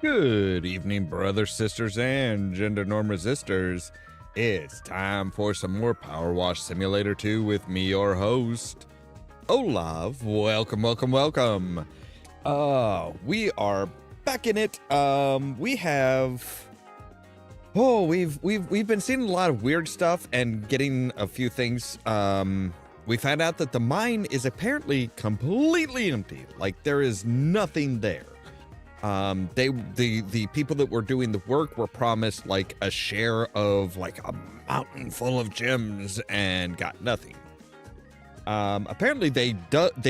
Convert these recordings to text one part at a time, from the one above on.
Good evening, brothers, sisters, and gender norm resistors. It's time for some more Powerwash Simulator 2 with me, your host, Ollamh. Welcome, welcome, welcome. We are back in it. We've been seeing a lot of weird stuff and getting a few things. We found out that the mine is apparently completely empty. Like, there is nothing there. The people that were doing the work were promised like a share of like a mountain full of gems and got nothing. Apparently they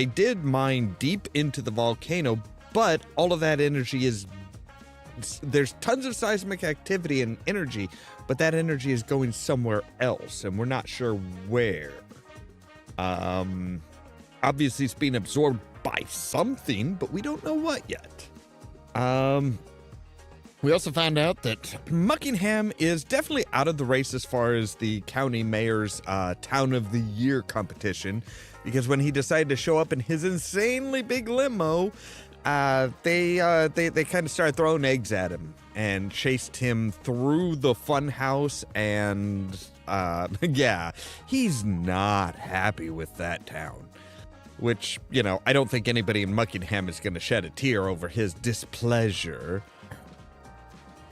did mine deep into the volcano, but all of that energy there's tons of seismic activity and energy, but that energy is going somewhere else and we're not sure where. Obviously it's being absorbed by something, but we don't know what yet. We also found out that Muckingham is definitely out of the race as far as the county mayor's town of the year competition, because when he decided to show up in his insanely big limo, they kind of started throwing eggs at him and chased him through the fun house, and yeah, he's not happy with that town. Which, you know, I don't think anybody in Muckingham is going to shed a tear over his displeasure.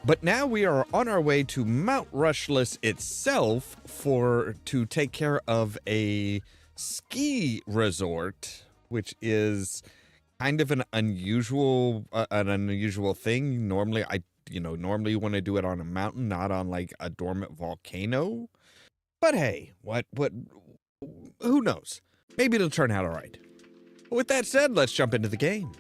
But now we are on our way to Mount Rushless itself to take care of a ski resort, which is kind of an unusual thing. Normally, normally you want to do it on a mountain, not on like a dormant volcano. But hey, who knows? Maybe it'll turn out all right. With that said, let's jump into the game.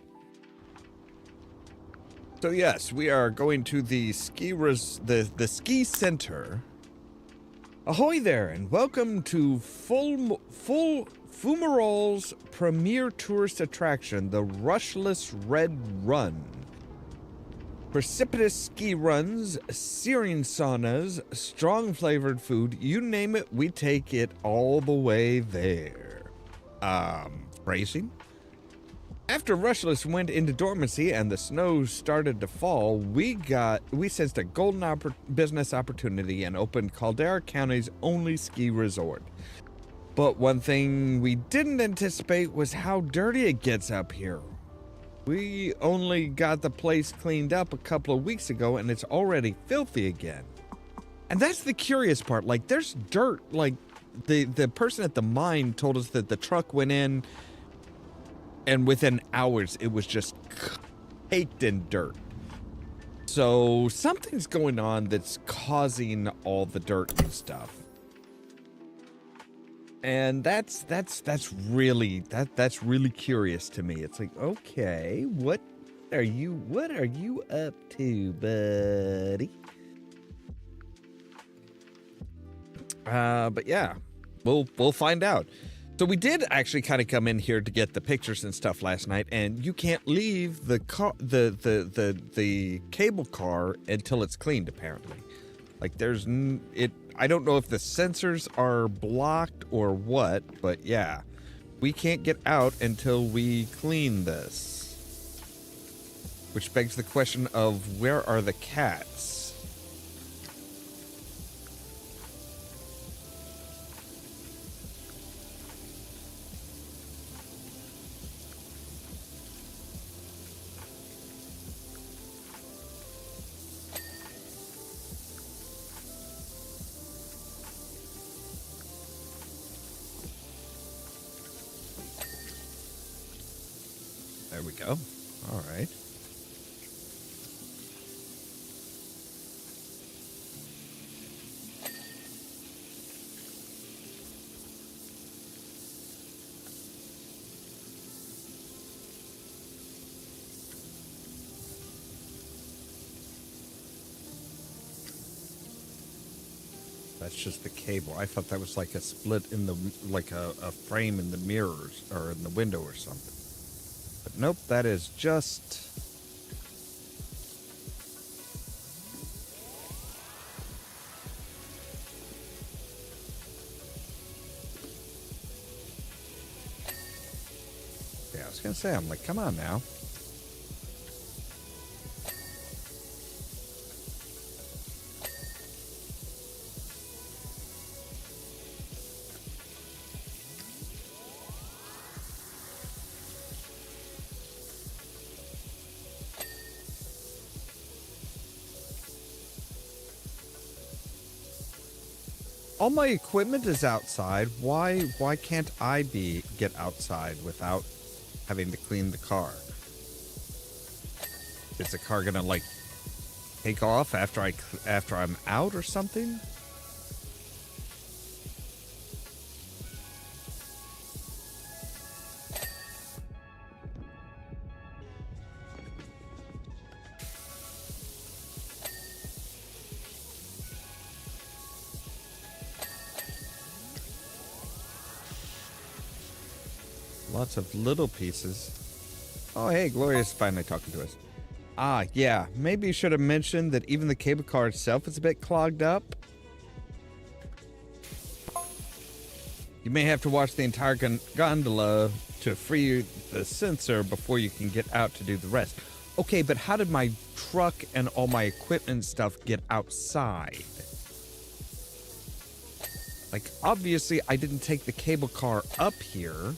So yes, we are going to the the ski center. Ahoy there, and welcome to Fumarol's premier tourist attraction, the Rushless Red Run. Precipitous ski runs, searing saunas, strong flavored food, you name it, we take it all the way there. Racing. After Rushless went into dormancy and the snow started to fall, we sensed a golden business opportunity and opened Caldera County's only ski resort. But one thing we didn't anticipate was how dirty it gets up here. We only got the place cleaned up a couple of weeks ago and it's already filthy again. And that's the curious part. Like, there's dirt. Like, the person at the mine told us that the truck went in and within hours it was just caked in dirt. So something's going on that's causing all the dirt and stuff. And that's really curious to me. It's like, okay, what are you up to, buddy? But yeah, we'll find out. So we did actually kind of come in here to get the pictures and stuff last night, and you can't leave the cable car until it's cleaned, apparently. Like, I don't know if the sensors are blocked or what, but yeah, we can't get out until we clean this. Which begs the question of, where are the cats? There we go. All right. That's just the cable. I thought that was like a split in the, like a frame in the mirrors or in the window or something. But nope, that is just... Yeah, I was gonna say, I'm like, come on now. All my equipment is outside. Why can't I get outside without having to clean the car? Is the car gonna like take off after I'm out or something? Lots of little pieces. Oh, hey, Gloria's finally talking to us. Ah, yeah, maybe you should have mentioned that even the cable car itself is a bit clogged up. You may have to wash the entire gondola to free the sensor before you can get out to do the rest. Okay, but how did my truck and all my equipment stuff get outside? Like, obviously, I didn't take the cable car up here.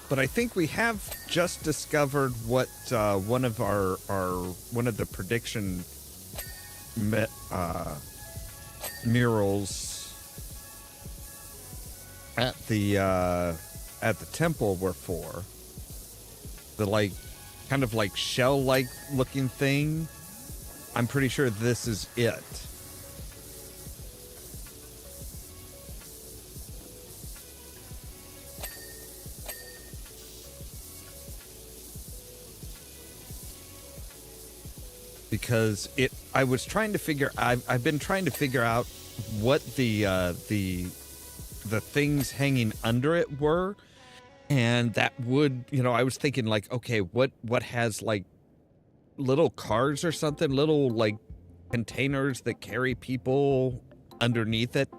But I think we have just discovered what one of the prediction murals at the temple were for. The like kind of like shell-like looking thing. I'm pretty sure this is it. Because I've been trying to figure out what the things hanging under it were, and that would, I was thinking like, okay, what has like little cars or something, little like containers that carry people underneath it.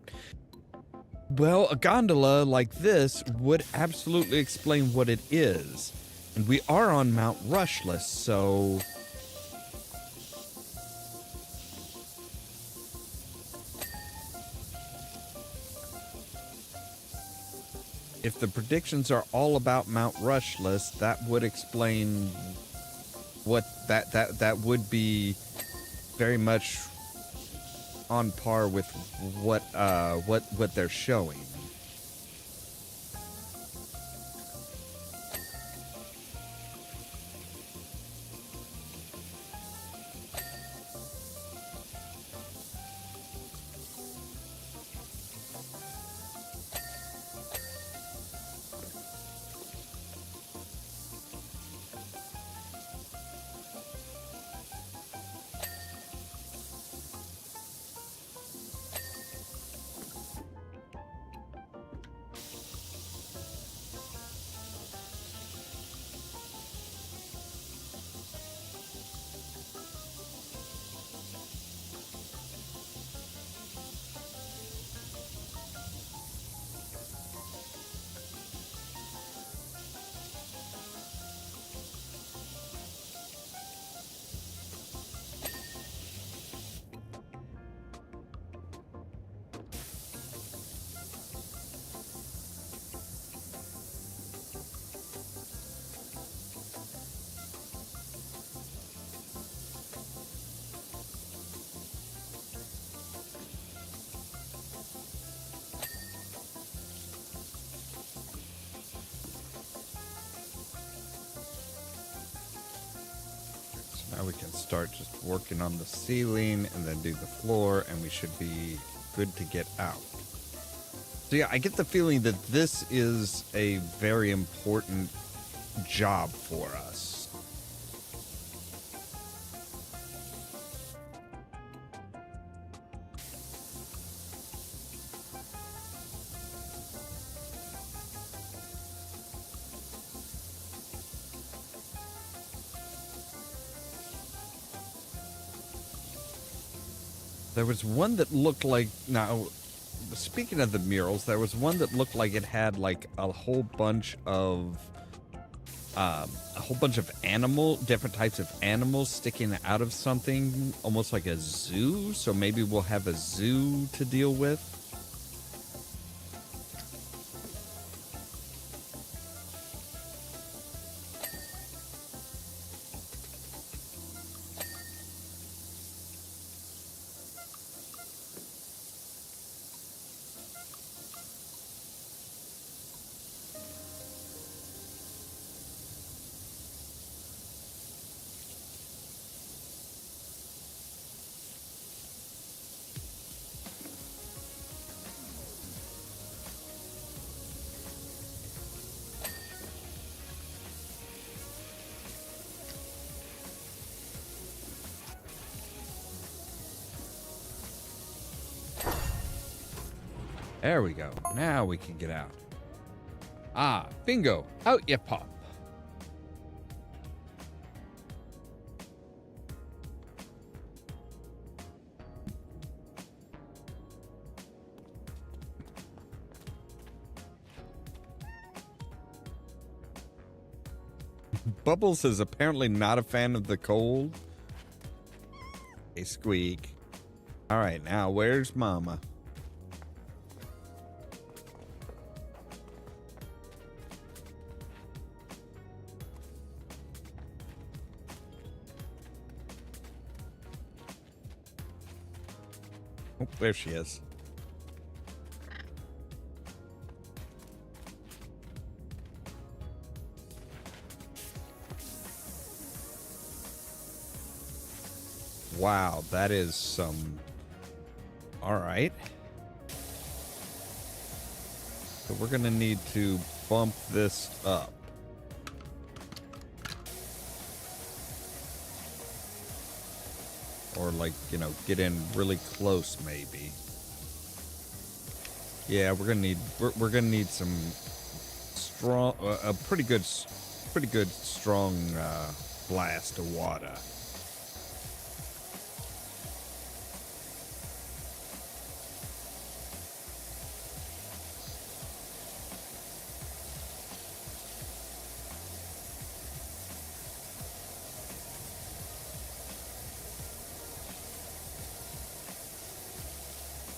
Well, a gondola like this would absolutely explain what it is, and we are on Mount Rushless, so. If the predictions are all about Mount Rushless, that would explain what that would be very much on par with what they're showing. Now we can start just working on the ceiling and then do the floor, and we should be good to get out. So yeah, I get the feeling that this is a very important job for us. There was one that looked like, now, speaking of the murals, there was one that looked like it had like a whole bunch of different types of animals sticking out of something, almost like a zoo. So maybe we'll have a zoo to deal with. There we go. Now we can get out. Ah, bingo. Out you pop. Bubbles is apparently not a fan of the cold. Hey, Squeak. All right, now where's Mama? Oh, there she is. Wow, that is some... All right. So we're going to need to bump this up. Or like, you know, get in really close maybe. Yeah, we're going to need some strong a pretty good strong blast of water.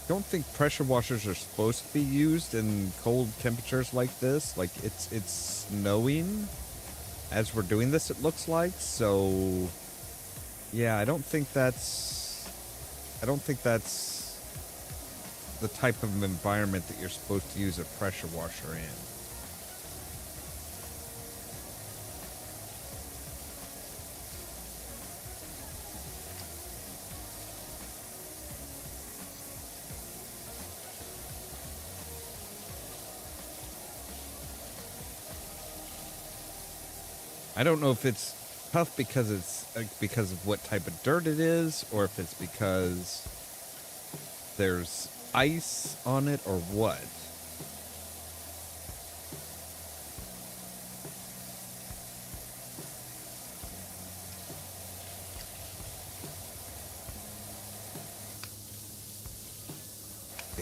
Don't think pressure washers are supposed to be used in cold temperatures like this. Like it's snowing as we're doing this, it looks like. So yeah, I don't think that's the type of environment that you're supposed to use a pressure washer in. I don't know if it's tough because it's because of what type of dirt it is, or if it's because there's ice on it, or what.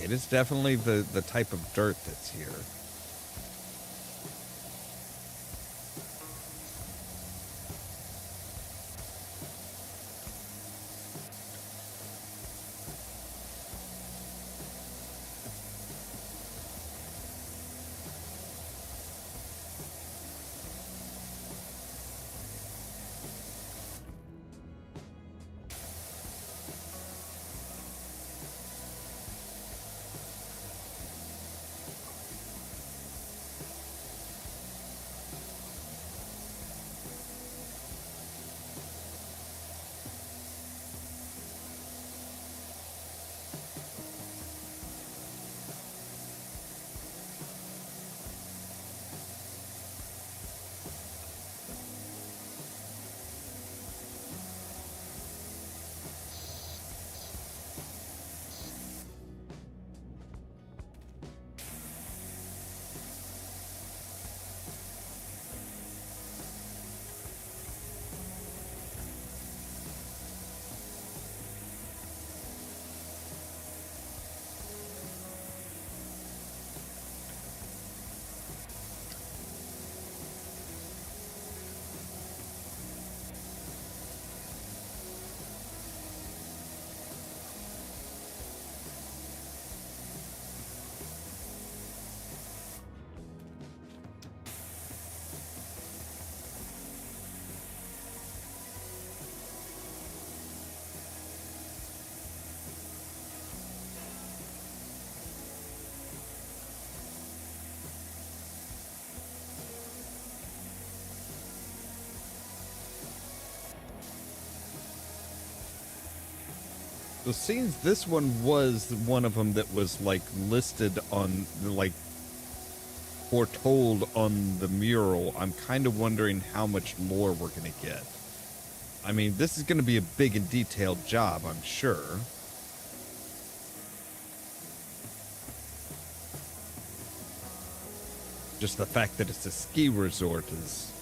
It is definitely the type of dirt that's here. So seems this one was one of them that was like listed on, like foretold on the mural. I'm kind of wondering how much more we're going to get. I mean, this is going to be a big and detailed job, I'm sure. Just the fact that it's a ski resort is...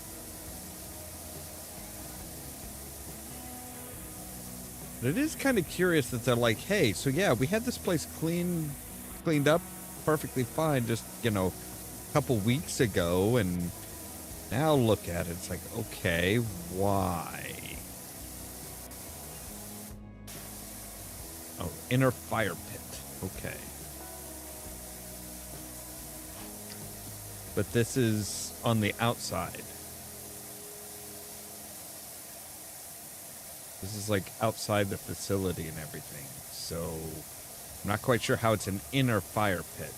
But it is kind of curious that they're like, hey, so yeah, we had this place cleaned up perfectly fine just, a couple weeks ago, and now look at it. It's like, okay, why? Oh, inner fire pit. Okay. But this is on the outside. This is like outside the facility and everything. So I'm not quite sure how it's an inner fire pit.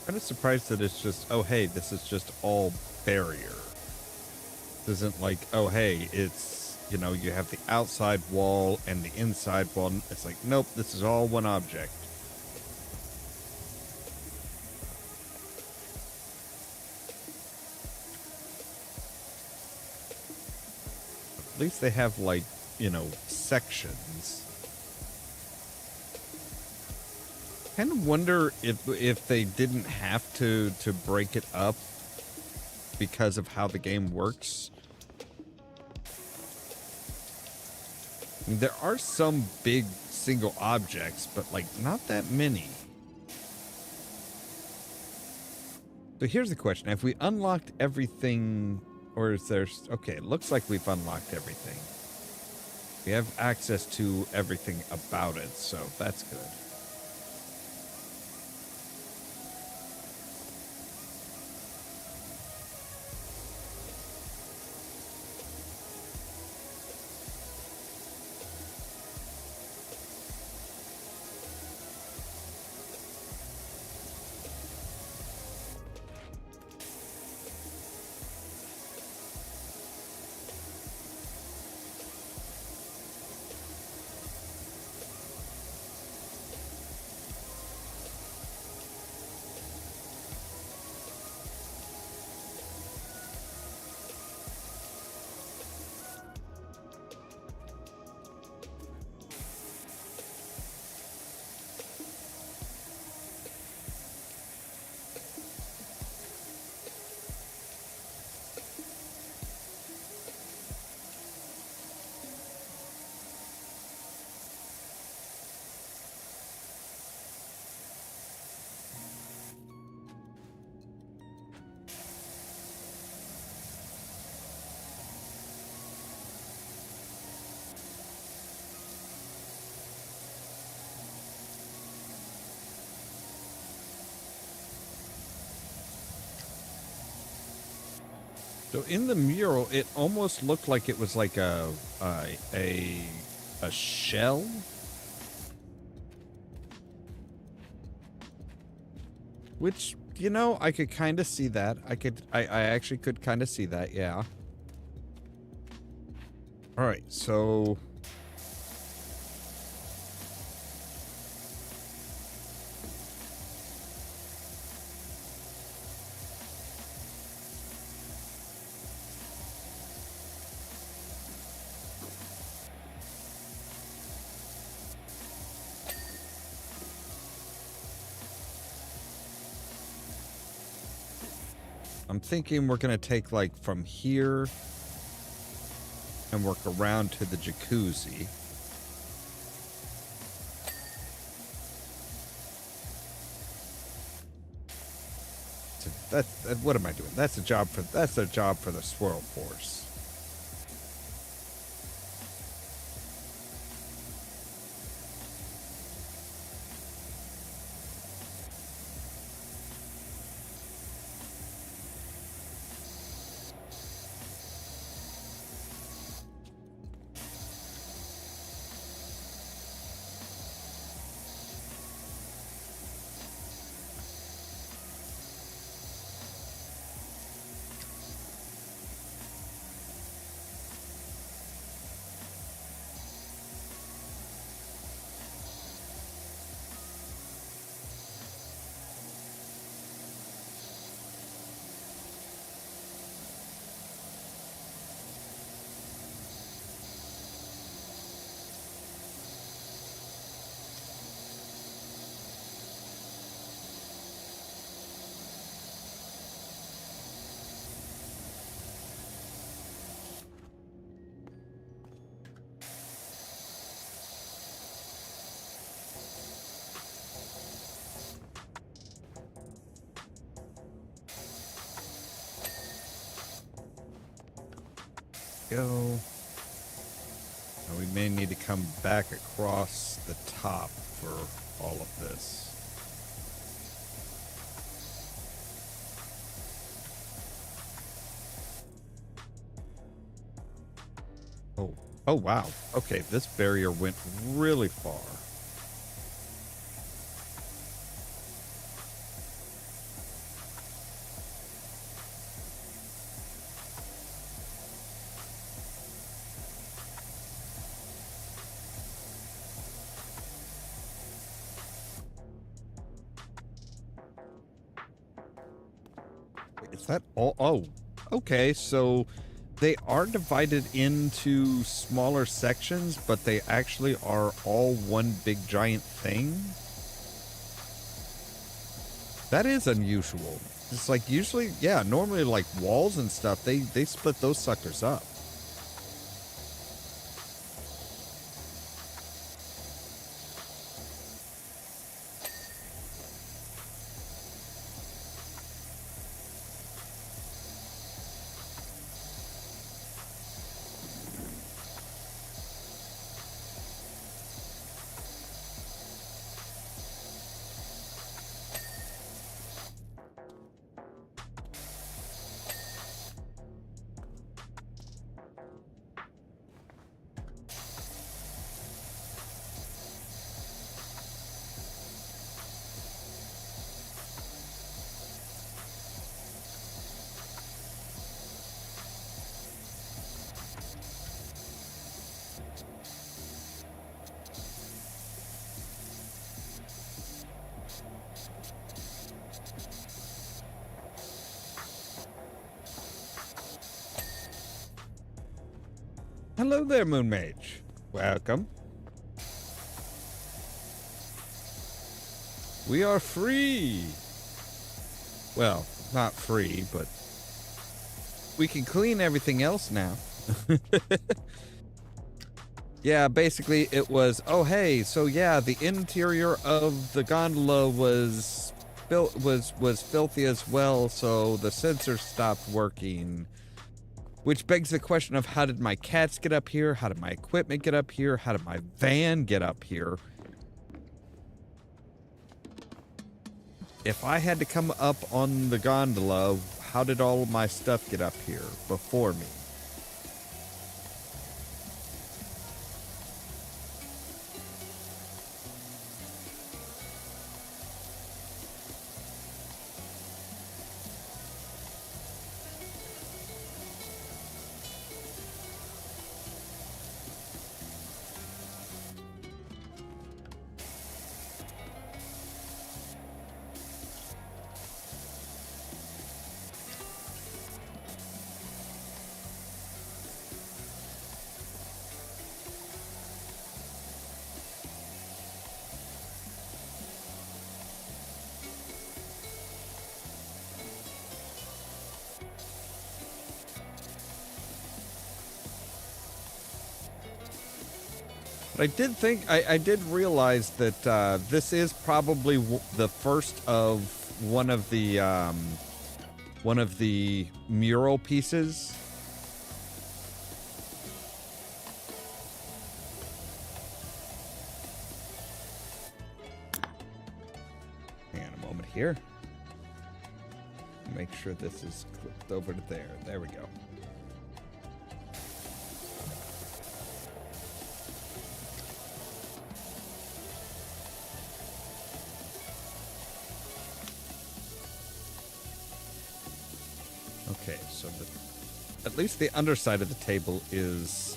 Kind of surprised that it's just, oh, hey, this is just all barrier. This isn't like, oh, hey, it's, you have the outside wall and the inside wall. It's like, nope, this is all one object. At least they have, like, sections. Kind of wonder if they didn't have to break it up because of how the game works. I mean, there are some big single objects, but like not that many. So here's the question: have we unlocked everything, or is there? Okay, it looks like we've unlocked everything. We have access to everything about it, so that's good. So in the mural, it almost looked like it was like a shell. Which, I could kind of see that. I actually could kind of see that, yeah. All right, so... I'm thinking we're going to take, like, from here and work around to the jacuzzi. What am I doing? That's a job for the Swirl Force. Go. Now we may need to come back across the top for all of this. Oh wow. Okay, this barrier went really far. Is that all? Oh, okay. So they are divided into smaller sections, but they actually are all one big giant thing. That is unusual. It's like usually, yeah, normally like walls and stuff, they split those suckers up. Hello there, Moon Mage. Welcome. We are free. Well, not free, but we can clean everything else now. Yeah, basically it was, oh hey, so yeah, the interior of the gondola was filthy as well, so the sensor stopped working. Which begs the question of how did my cats get up here? How did my equipment get up here? How did my van get up here? If I had to come up on the gondola, how did all of my stuff get up here before me? But I did realize that this is probably the first of one of the mural pieces. Hang on a moment here. Make sure this is clipped over to there. There we go. Okay, so at least the underside of the table is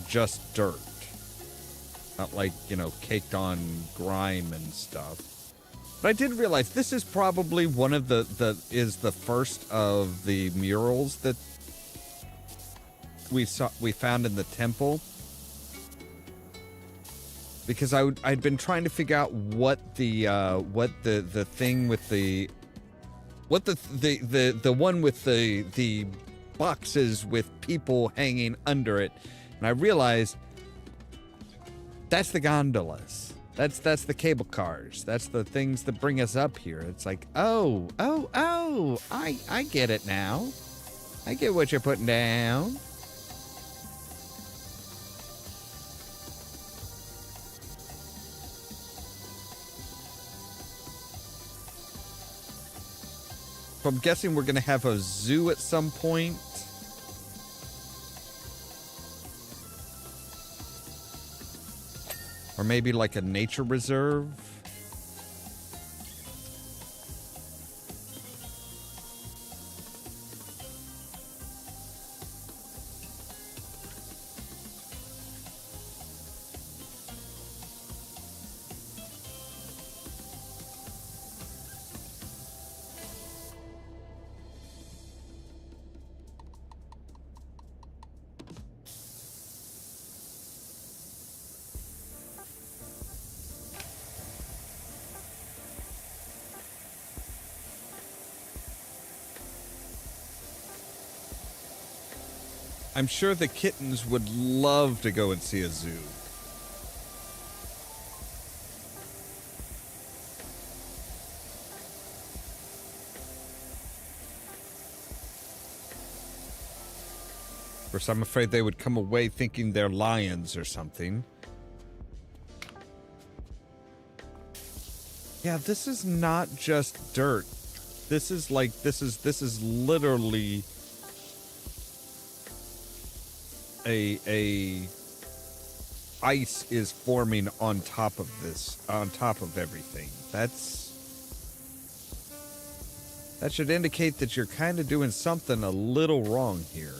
just dirt. Not like, you know, caked on grime and stuff. But I did realize this is probably one of the first of the murals that we found in the temple. Because I'd been trying to figure out what the thing with the one with the boxes with people hanging under it, and I realized that's the gondolas. That's the cable cars. That's the things that bring us up here. It's like, oh, I get it now. I get what you're putting down. So I'm guessing we're going to have a zoo at some point. Or maybe like a nature reserve. I'm sure the kittens would love to go and see a zoo. Of course, I'm afraid they would come away thinking they're lions or something. Yeah, this is not just dirt. This is literally a ice is forming on top of this, on top of everything. That should indicate that you're kind of doing something a little wrong here.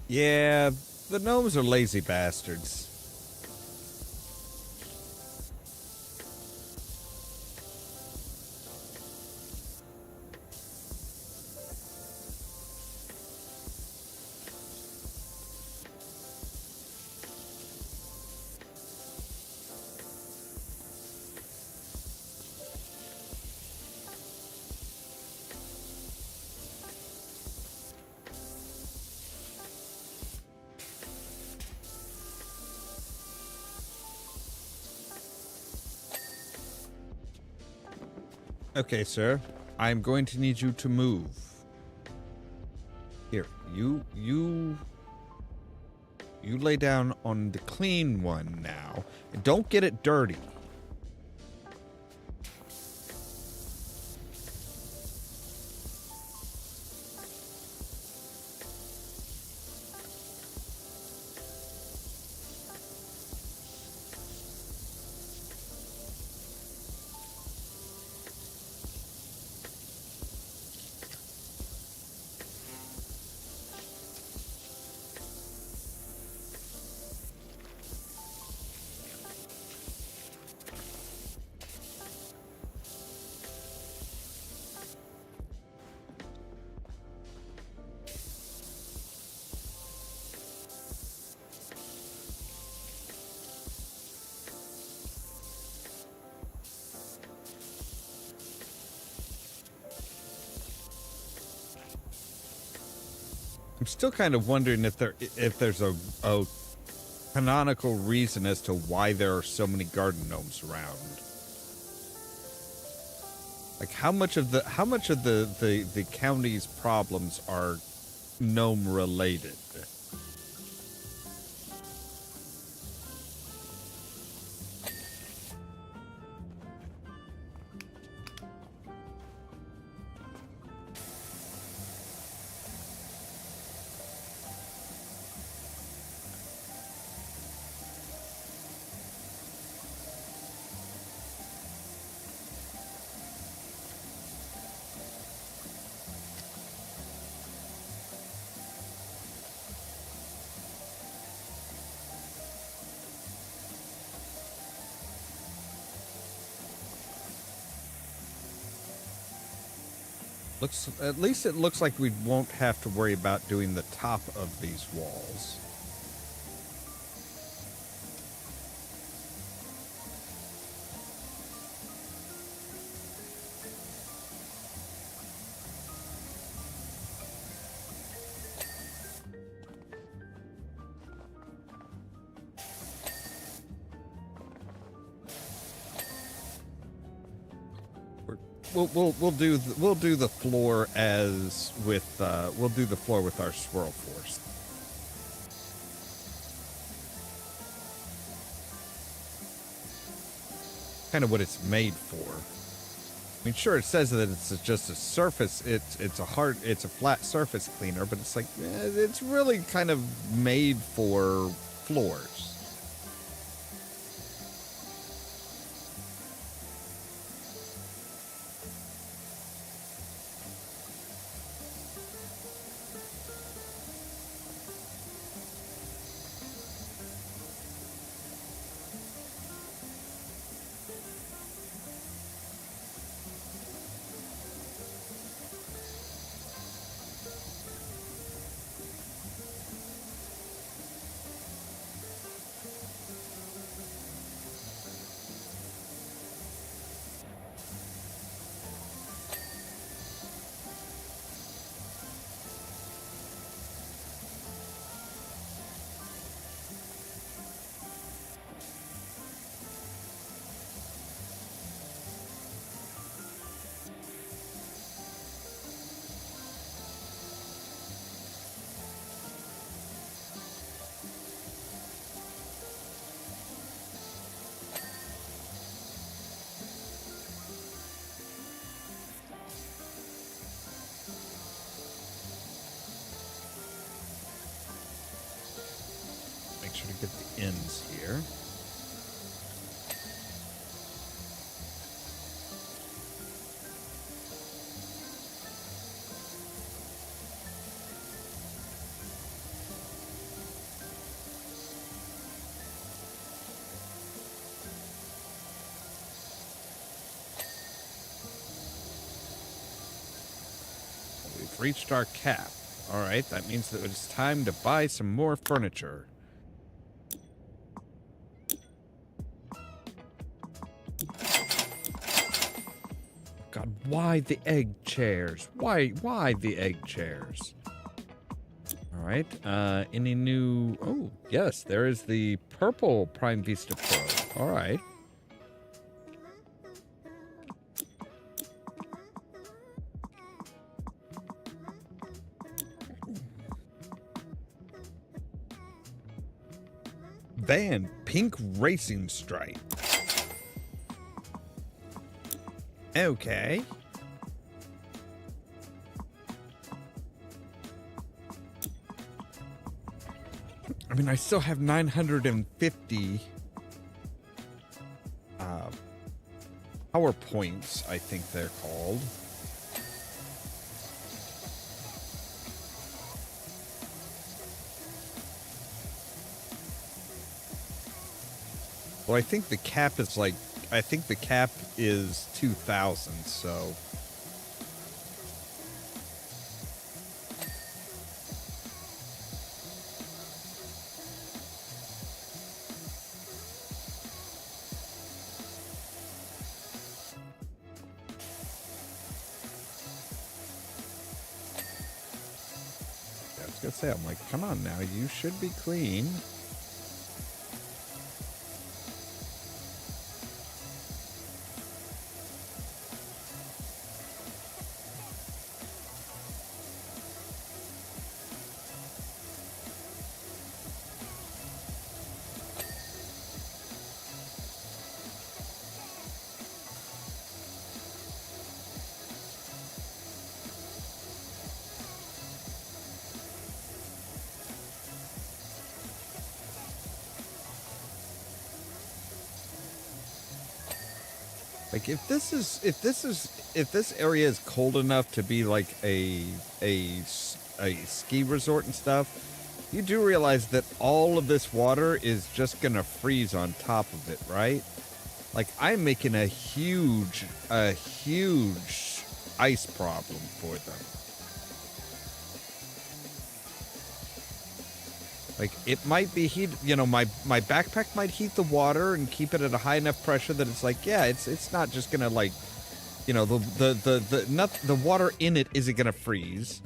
Yeah, the gnomes are lazy bastards. Okay, sir. I'm going to need you to move. Here, you lay down on the clean one now. And don't get it dirty. I'm still kind of wondering if there's a canonical reason as to why there are so many garden gnomes around. Like how much of the county's problems are gnome related? At least it looks like we won't have to worry about doing the top of these walls. We'll do the floor as with we'll do the floor with our swirl force. Kind of what it's made for. I mean, sure, it says that it's just a surface. It's a flat surface cleaner, but it's like it's really kind of made for floors. Make sure to get the ends here. We've reached our cap. All right, that means that it's time to buy some more furniture. God, why the egg chairs? Why the egg chairs? All right, any new... Oh, yes, there is the purple Prime Vista Pro. All right. Van pink racing stripe. Okay. I mean, I still have 950 PowerPoints, I think they're called. Well, I think the cap is like, I think the cap is 2,000, so. was gonna say, I'm like, come on now, you should be clean. Like if this area is cold enough to be like a ski resort and stuff, you do realize that all of this water is just gonna freeze on top of it, right? Like I'm making a huge ice problem for them. Like, it might be heat, my backpack might heat the water and keep it at a high enough pressure that it's like, yeah, it's not just gonna like, the water in it isn't gonna freeze,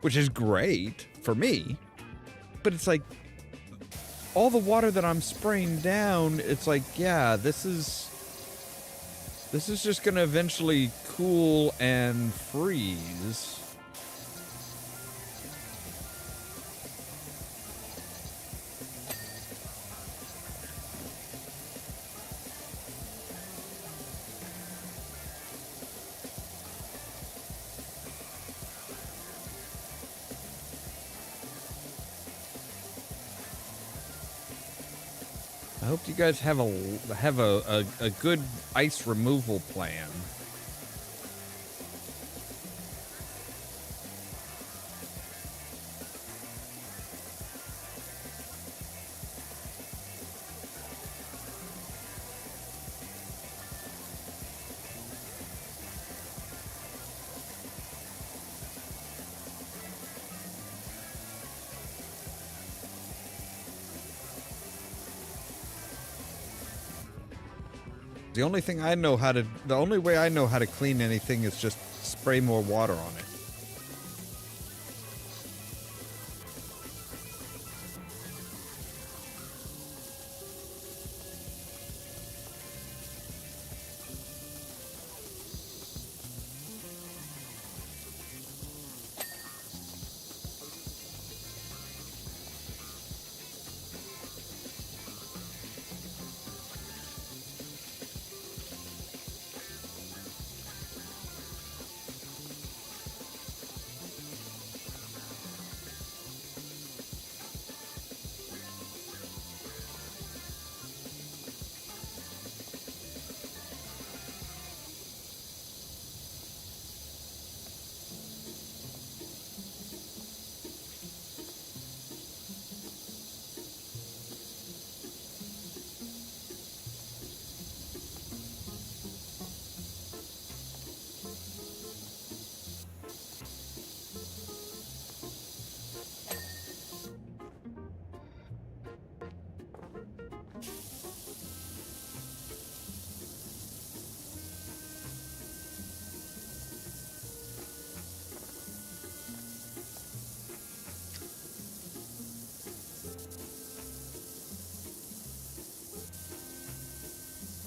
which is great for me. But it's like, all the water that I'm spraying down, it's like, yeah, this is just gonna eventually cool and freeze. I hope you guys have a good ice removal plan. The only way I know how to clean anything is just spray more water on it.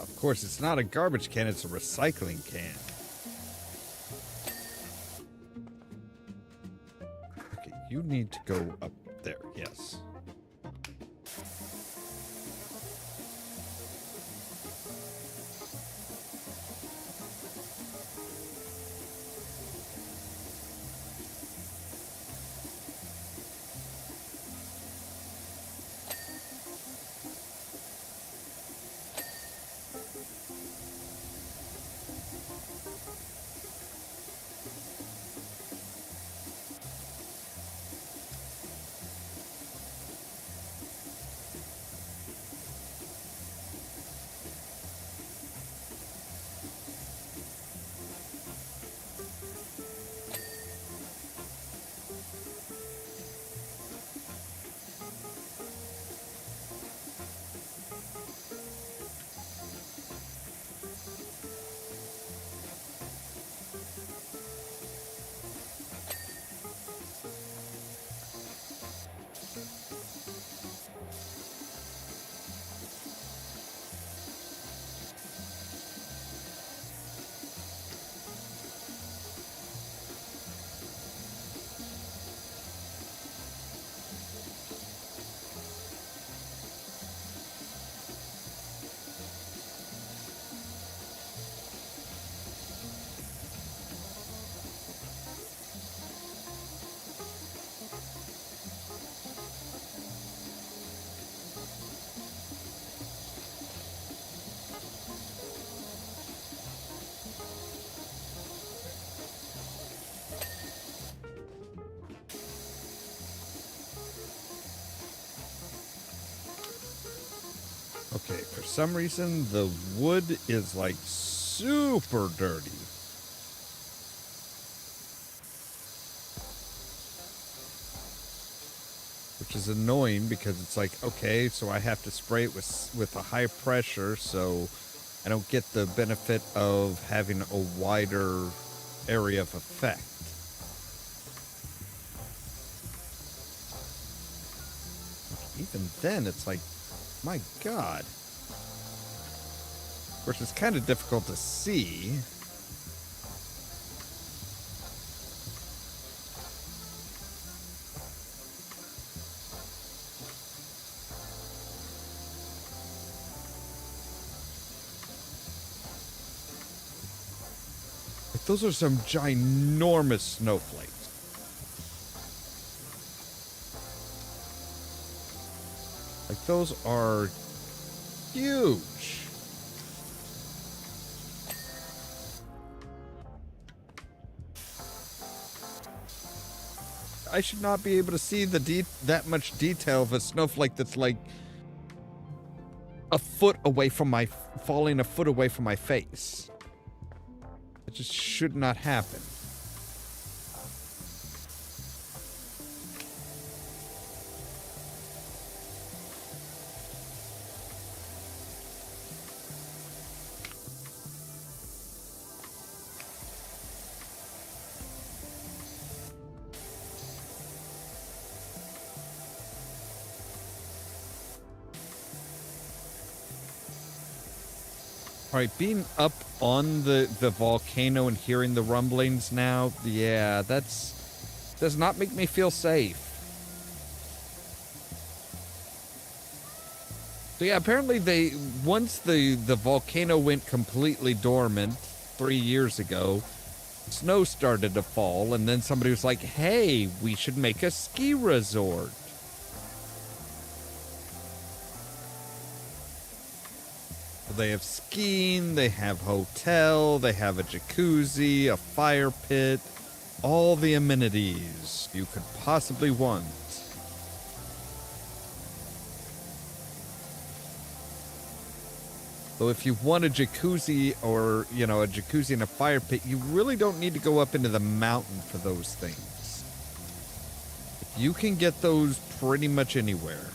Of course, it's not a garbage can, it's a recycling can. Okay, you need to go up there, yes. Okay, for some reason, the wood is like super dirty. Which is annoying because it's like, okay, so I have to spray it with a high pressure, so I don't get the benefit of having a wider area of effect. Even then, it's like, my God. Of course, it's kind of difficult to see. But those are some ginormous snowflakes. Like, those are huge. I should not be able to see that much detail of a snowflake that's like a foot away from falling a foot away from my face. It just should not happen. All right, being up on the volcano and hearing the rumblings now, yeah, does not make me feel safe. So yeah, apparently once the volcano went completely dormant 3 years ago, snow started to fall, and then somebody was like, hey, we should make a ski resort. They have skiing, they have hotel, they have a jacuzzi, a fire pit, all the amenities you could possibly want. So if you want a jacuzzi or, a jacuzzi and a fire pit, you really don't need to go up into the mountain for those things. You can get those pretty much anywhere.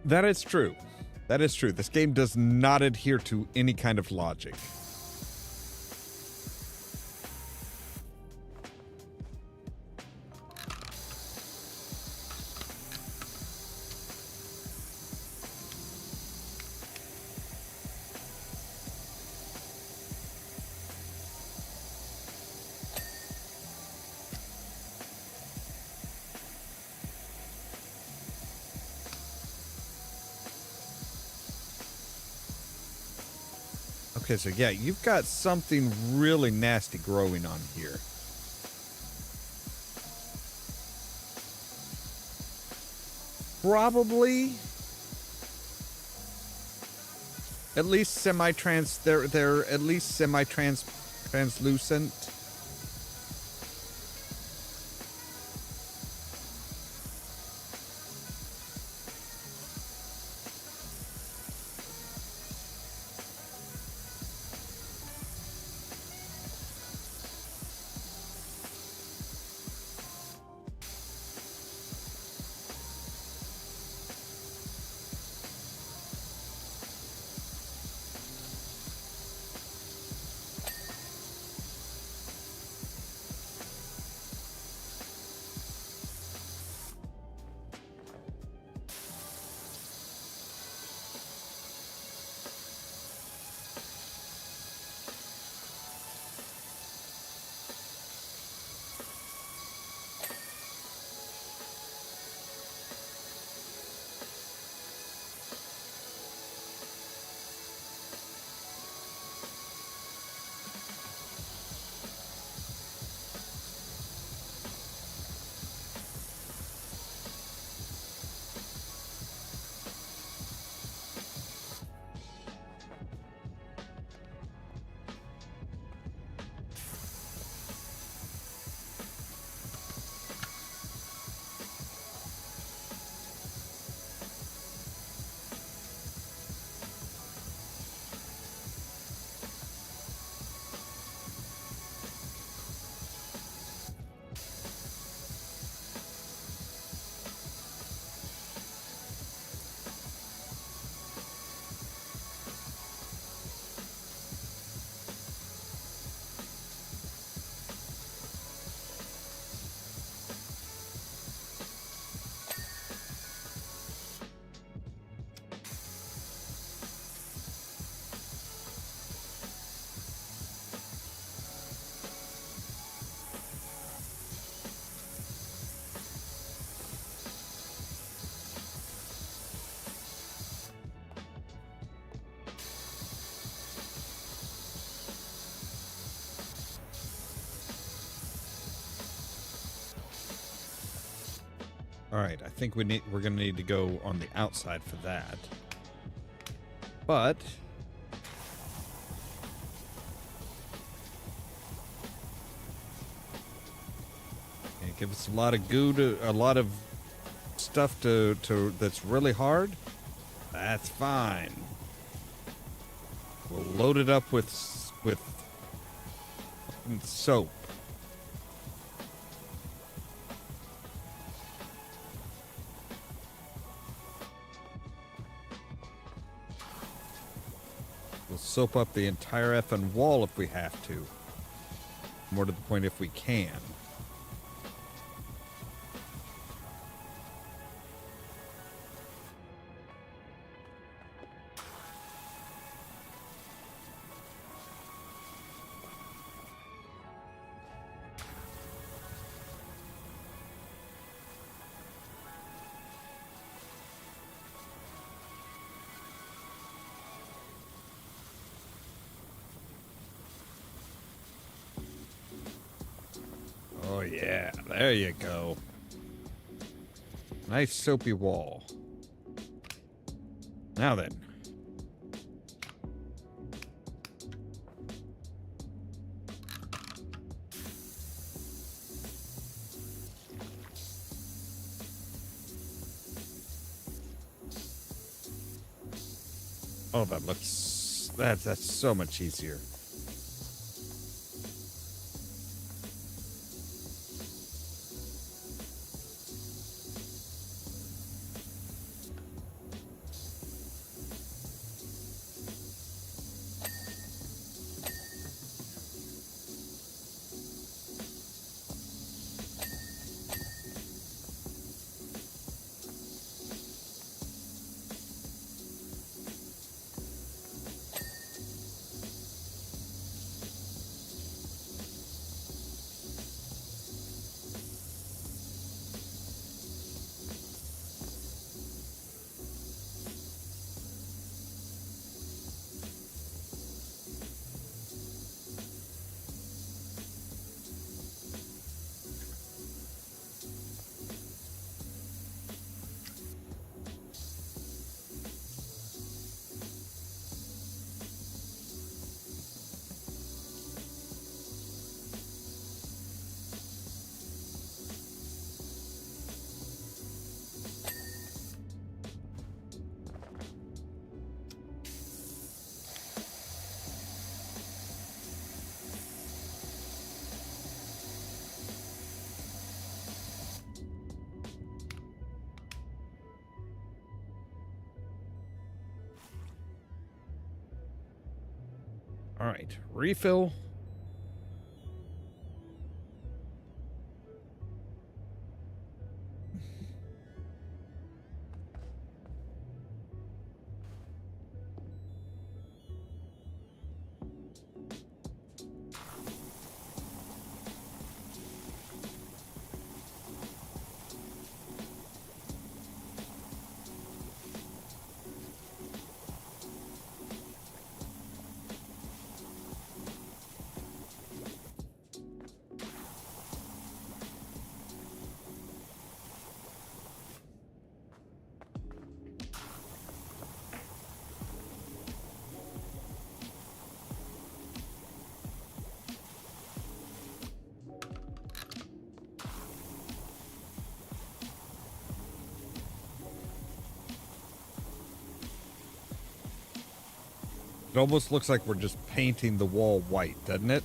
That is true. That is true. This game does not adhere to any kind of logic. Okay, so yeah, you've got something really nasty growing on here. Probably at least they're at least translucent. All right, I think we're gonna need to go on the outside for that. But it gives us a lot of a lot of stuff to that's really hard. That's fine. We'll load it up with soap. We'll soap up the entire effing wall if we have to. More to the point, if we can. Oh yeah, there you go. Nice soapy wall. Now then. Oh, that looks... That's so much easier. All right, refill. It almost looks like we're just painting the wall white, doesn't it?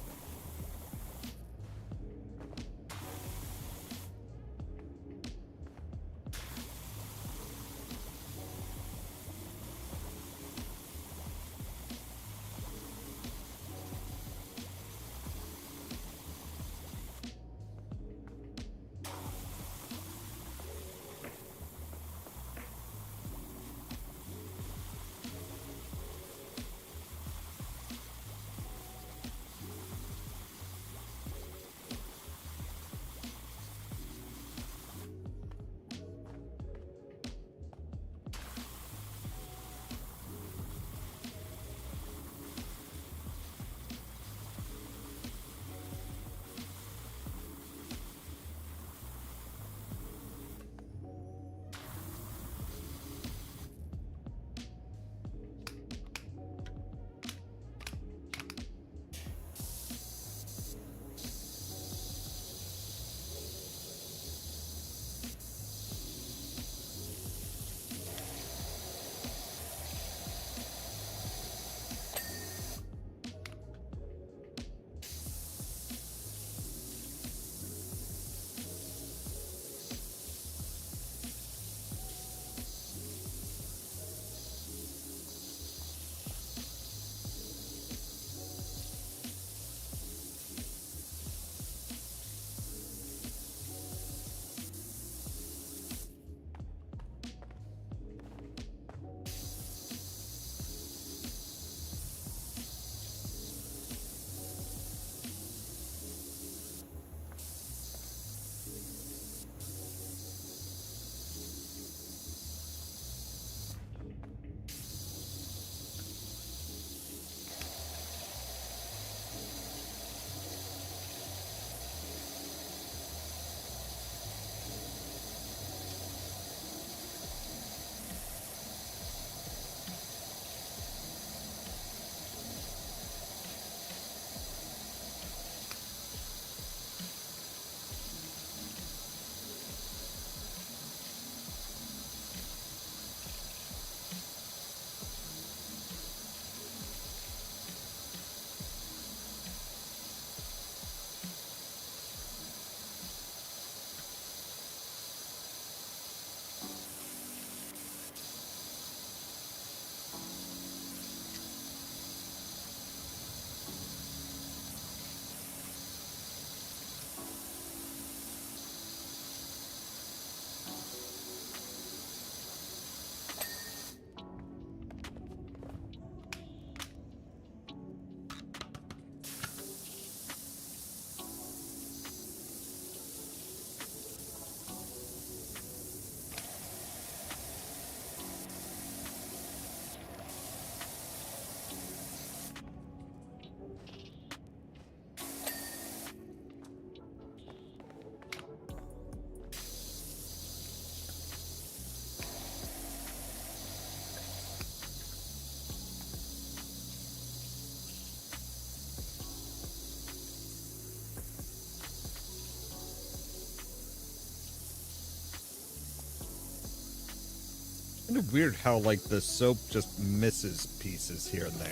Kind of weird how, like, the soap just misses pieces here and there.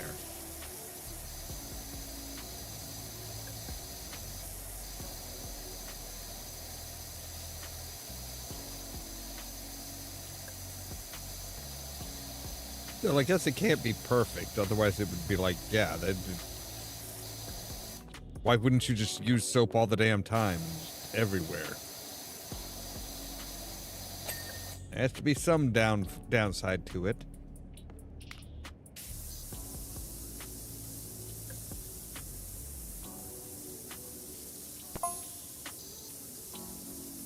Still, I guess it can't be perfect. Otherwise, it would be like, yeah, why wouldn't you just use soap all the damn time, everywhere? There has to be some downside to it.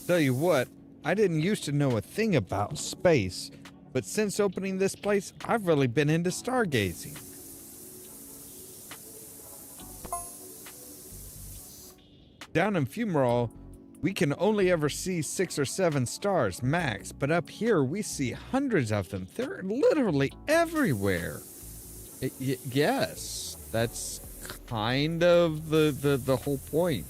Tell you what, I didn't used to know a thing about space, but since opening this place, I've really been into stargazing. Down in Fumarole, we can only ever see 6 or 7 stars max, but up here we see hundreds of them. They're literally everywhere. Yes, that's kind of the whole point.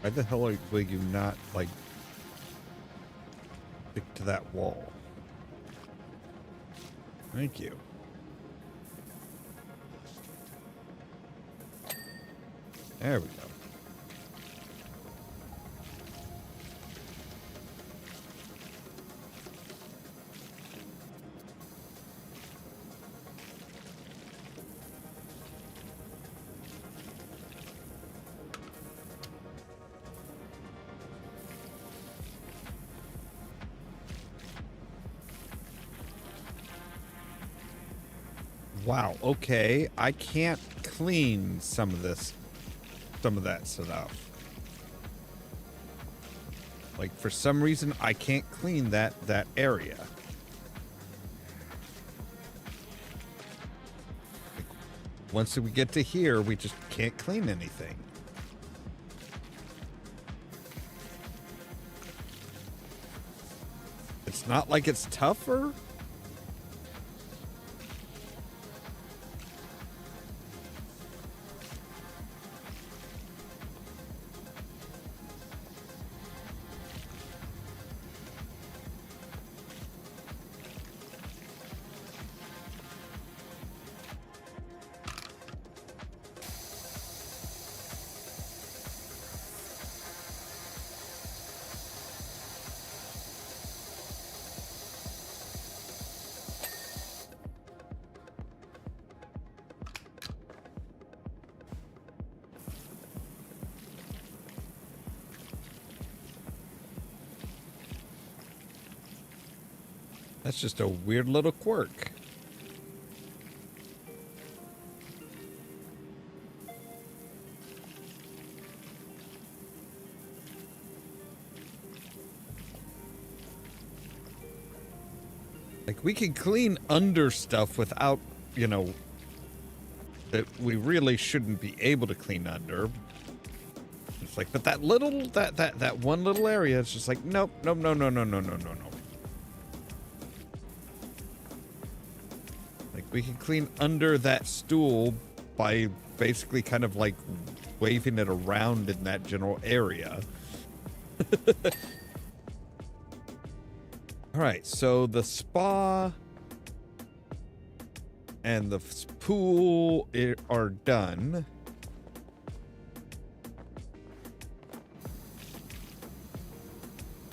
Why the hell will you not, like, stick to that wall? Thank you. There we go. Wow, okay. I can't clean some of that stuff. Like, for some reason, I can't clean that area. Like, once we get to here, we just can't clean anything. It's not like it's tougher. That's just a weird little quirk. Like, we can clean under stuff without, you know, that we really shouldn't be able to clean under. It's like, but that little, that one little area, it's just like, nope, nope, no, no, no, no, no, no, no. Like, we can clean under that stool by basically kind of like waving it around in that general area. All right, so the spa and the pool are done.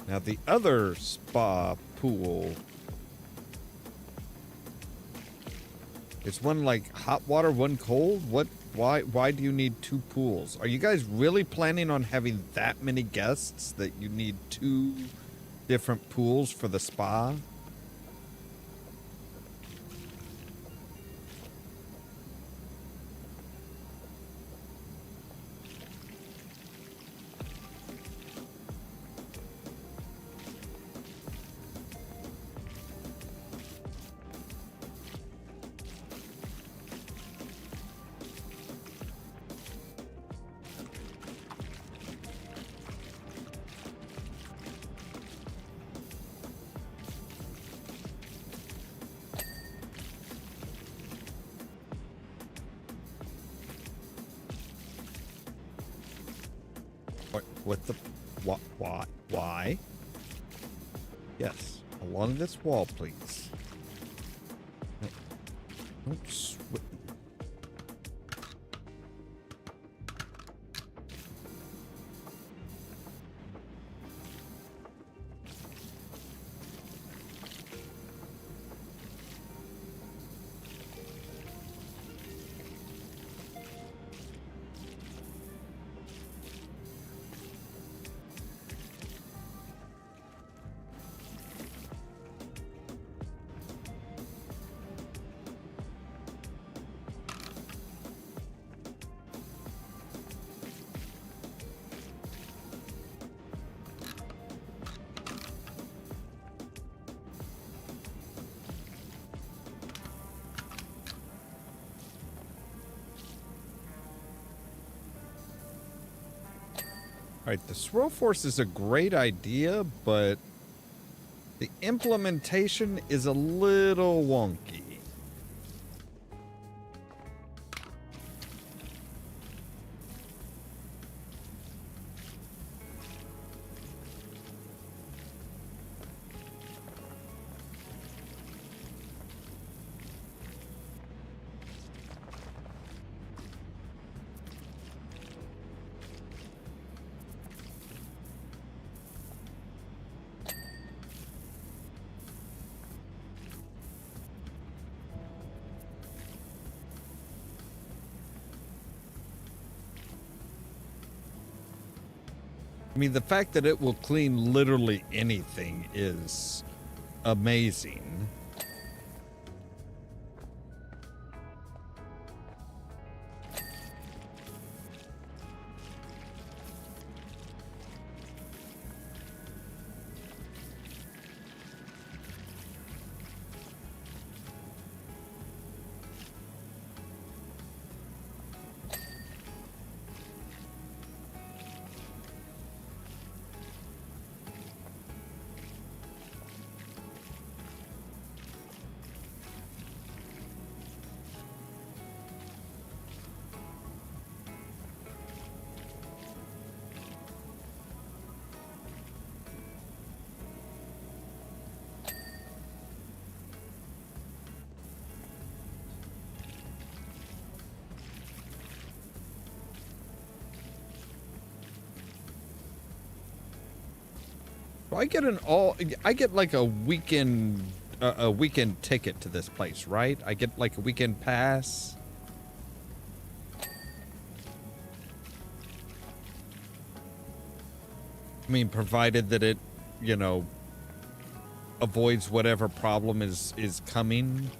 Now the other spa pool, is one like hot water, one cold? What? Why do you need two pools? Are you guys really planning on having that many guests that you need two different pools for the spa? What the... What? Why? Yes. Along this wall, please. Oops. Alright, the swirl force is a great idea, but the implementation is a little wonky. I mean, the fact that it will clean literally anything is amazing. I get like a weekend ticket to this place, right? I get like a weekend pass. I mean, provided that it, you know, avoids whatever problem is coming.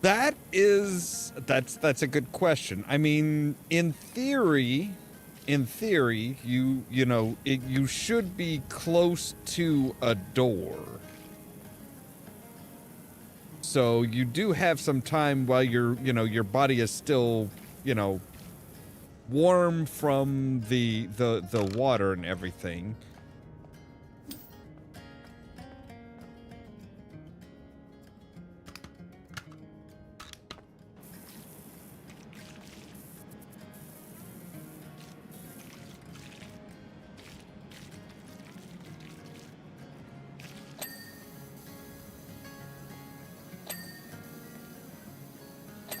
That's a good question. I mean, in theory, you should be close to a door. So you do have some time while your body is still, warm from the water and everything.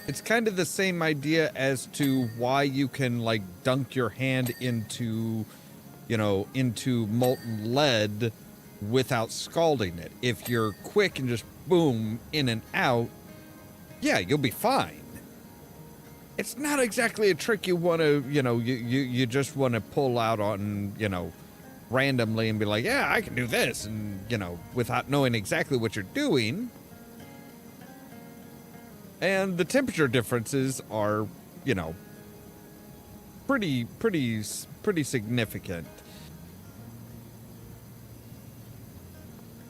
It's kind of the same idea as to why you can, like, dunk your hand into molten lead without scalding it. If you're quick and just boom, in and out, yeah, you'll be fine. It's not exactly a trick you want to, you just want to pull out on, randomly and be like, yeah, I can do this, and, without knowing exactly what you're doing. And the temperature differences are, pretty significant.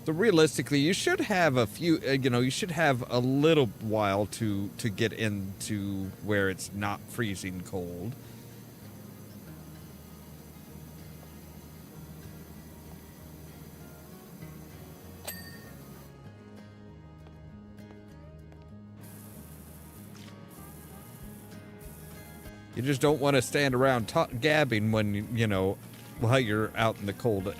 So realistically, you should have you should have a little while to get into where it's not freezing cold. You just don't want to stand around gabbing when while you're out in the cold.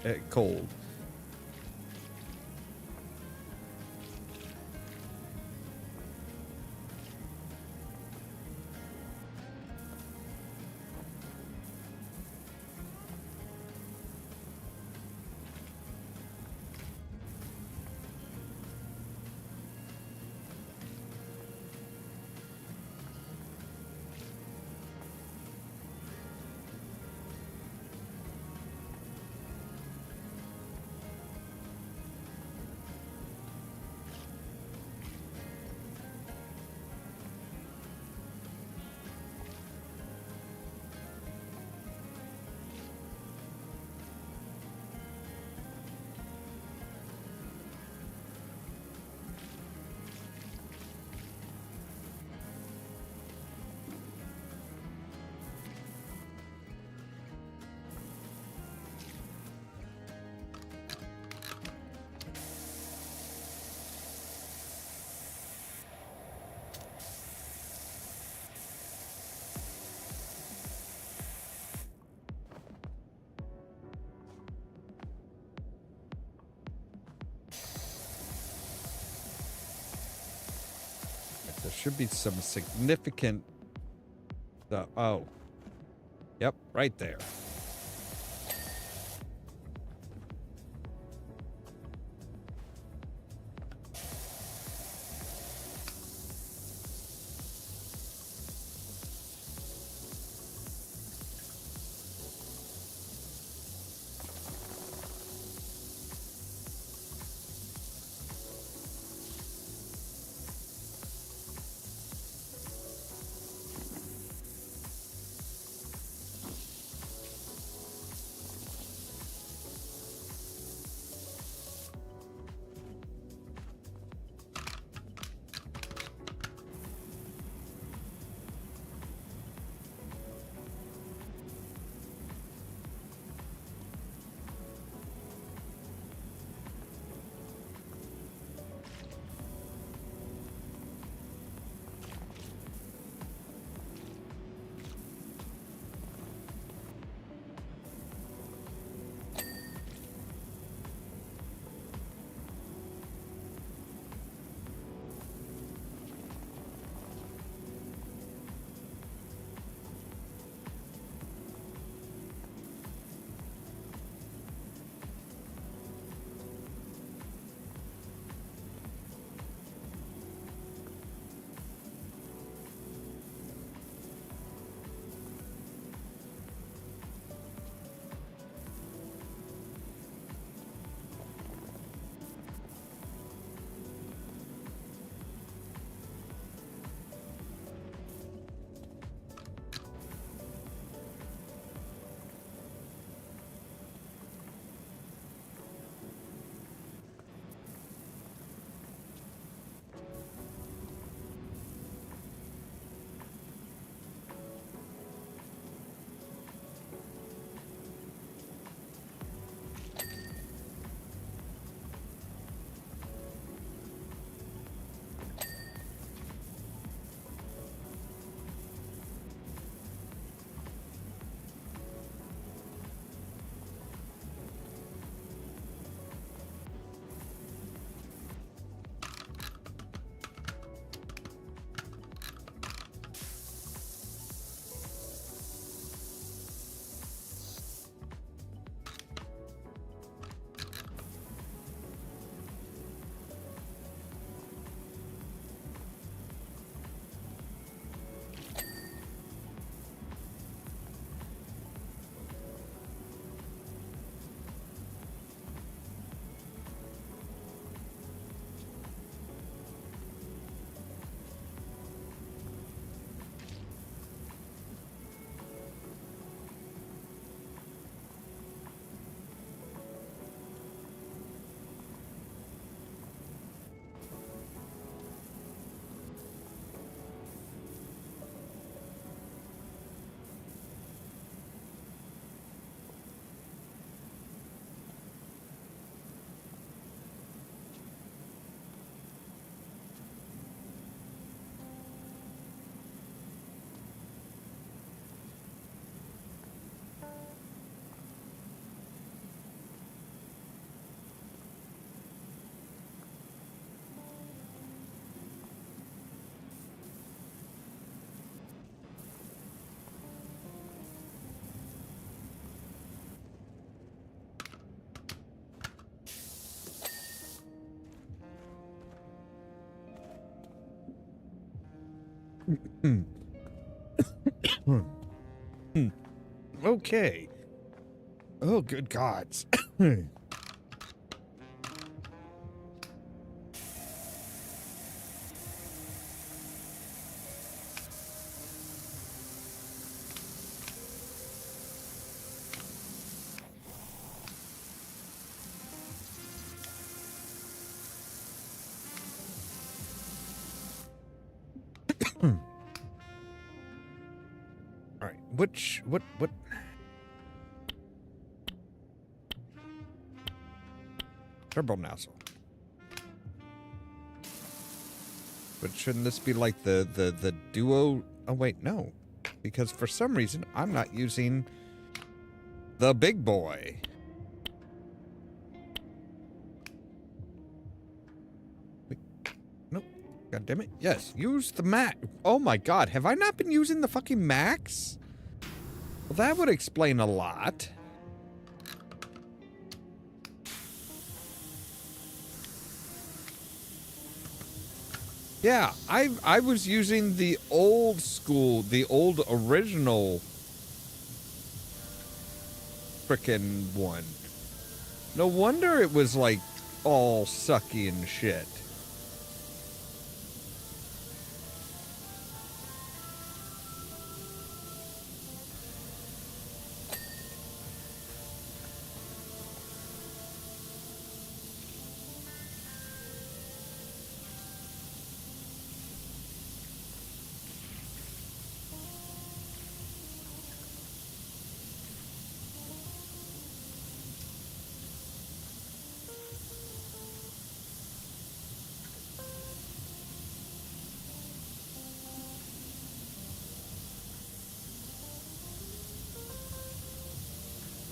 There should be some significant. Oh, yep, right there. Okay. Oh, good gods. All right. What? Turbo nozzle. But shouldn't this be like the duo? Oh, wait, no. Because for some reason, I'm not using the big boy. Wait, nope. God damn it. Yes, use the Max. Oh my god, have I not been using the fucking Max? Well, that would explain a lot. Yeah, I was using the old school, the old original frickin' one. No wonder it was like all sucky and shit.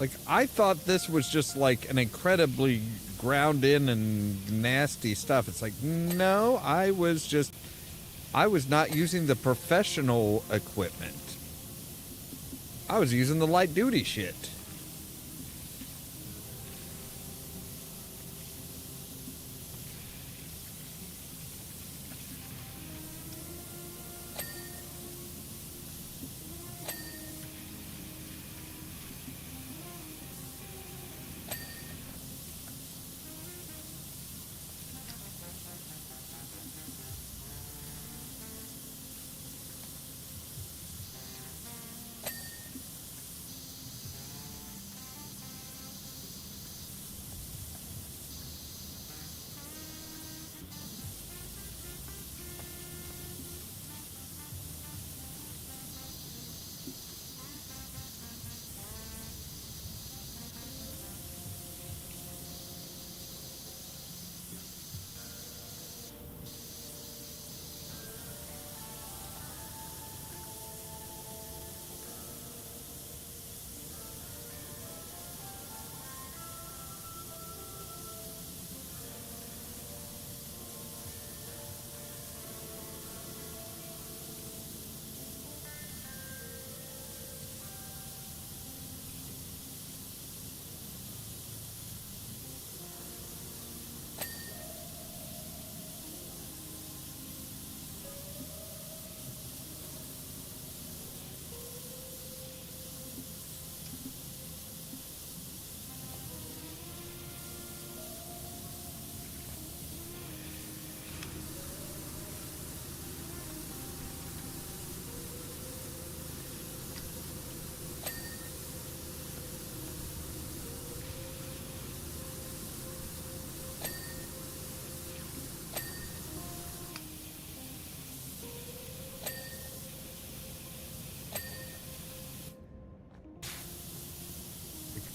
Like, I thought this was just like an incredibly ground in and nasty stuff. It's like, no, I was not using the professional equipment. I was using the light duty shit.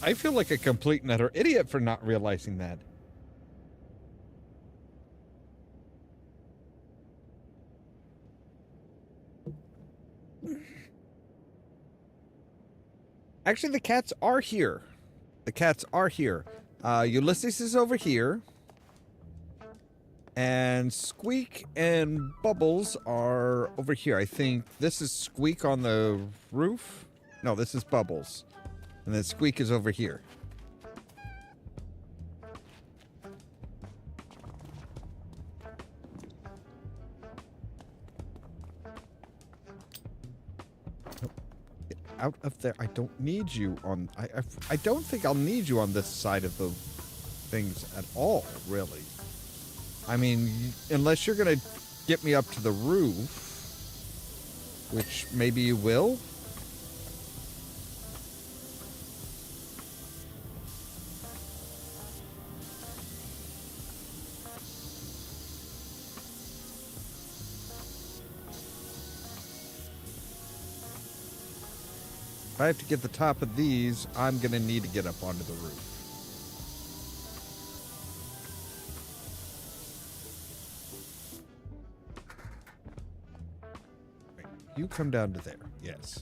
I feel like a complete and utter idiot for not realizing that. Actually, the cats are here. The cats are here. Ulysses is over here. And Squeak and Bubbles are over here. I think this is Squeak on the roof. No, this is Bubbles. And then Squeak is over here. out of there. I don't need you on... I don't think I'll need you on this side of the things at all, really. I mean, unless you're going to get me up to the roof, which maybe you will. If I have to get the top of these, I'm going to need to get up onto the roof. Right, you come down to there. Yes.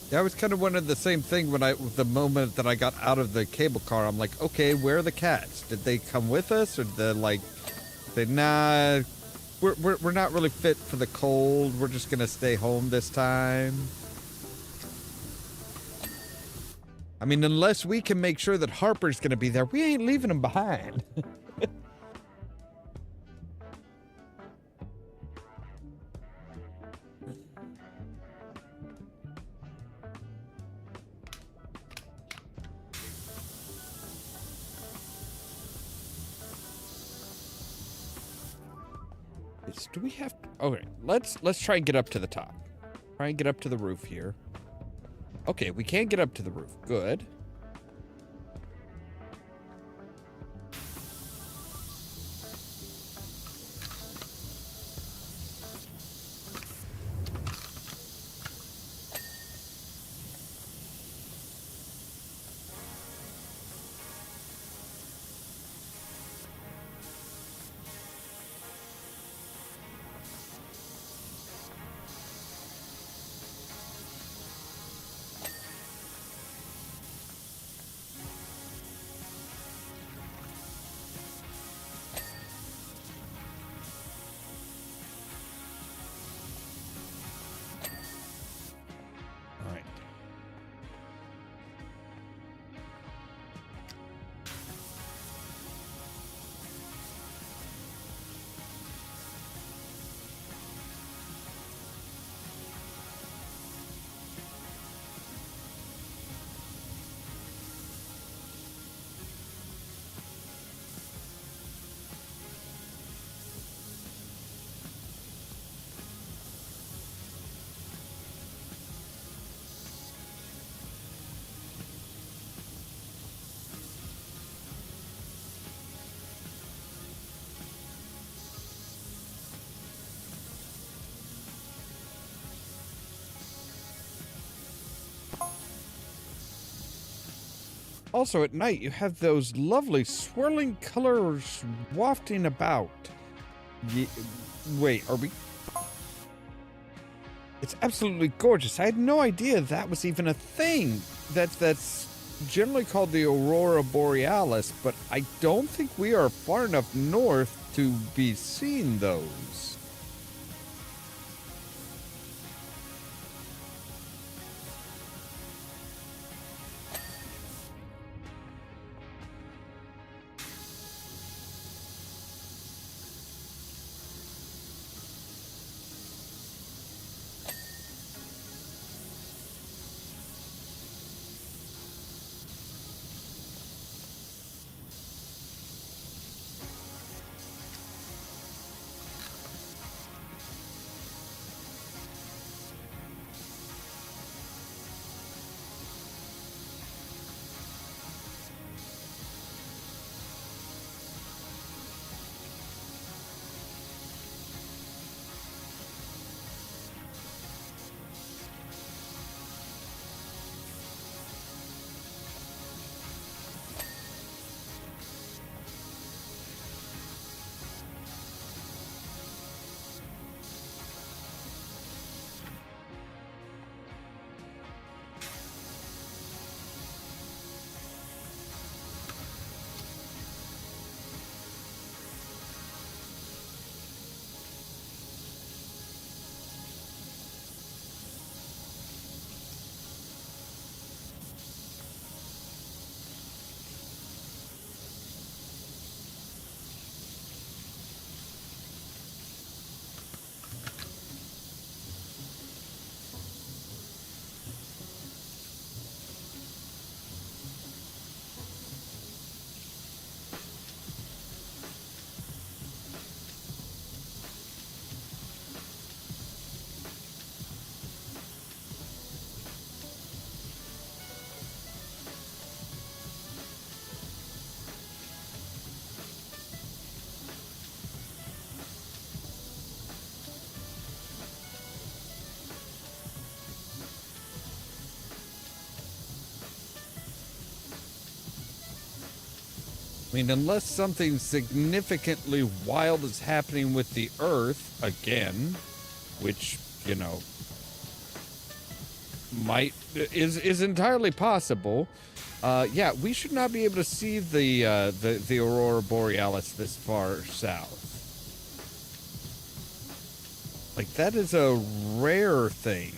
Yeah, I was kind of wondering the same thing when the moment that I got out of the cable car. I'm like, okay, where are the cats? Did they come with us, or did they, like, say, nah, we're not really fit for the cold. We're just gonna stay home this time. I mean, unless we can make sure that Harper's gonna be there, we ain't leaving him behind. Do we have... Okay, let's try and get up to the top. Try and get up to the roof here. Okay, we can't get up to the roof. Good. Also, at night, you have those lovely swirling colors wafting about. Wait, are we... It's absolutely gorgeous. I had no idea that was even a thing. That's generally called the Aurora Borealis, but I don't think we are far enough north to be seeing those. I mean, unless something significantly wild is happening with the Earth again, which, you know, is entirely possible. Yeah, we should not be able to see the aurora borealis this far south. Like, that is a rare thing.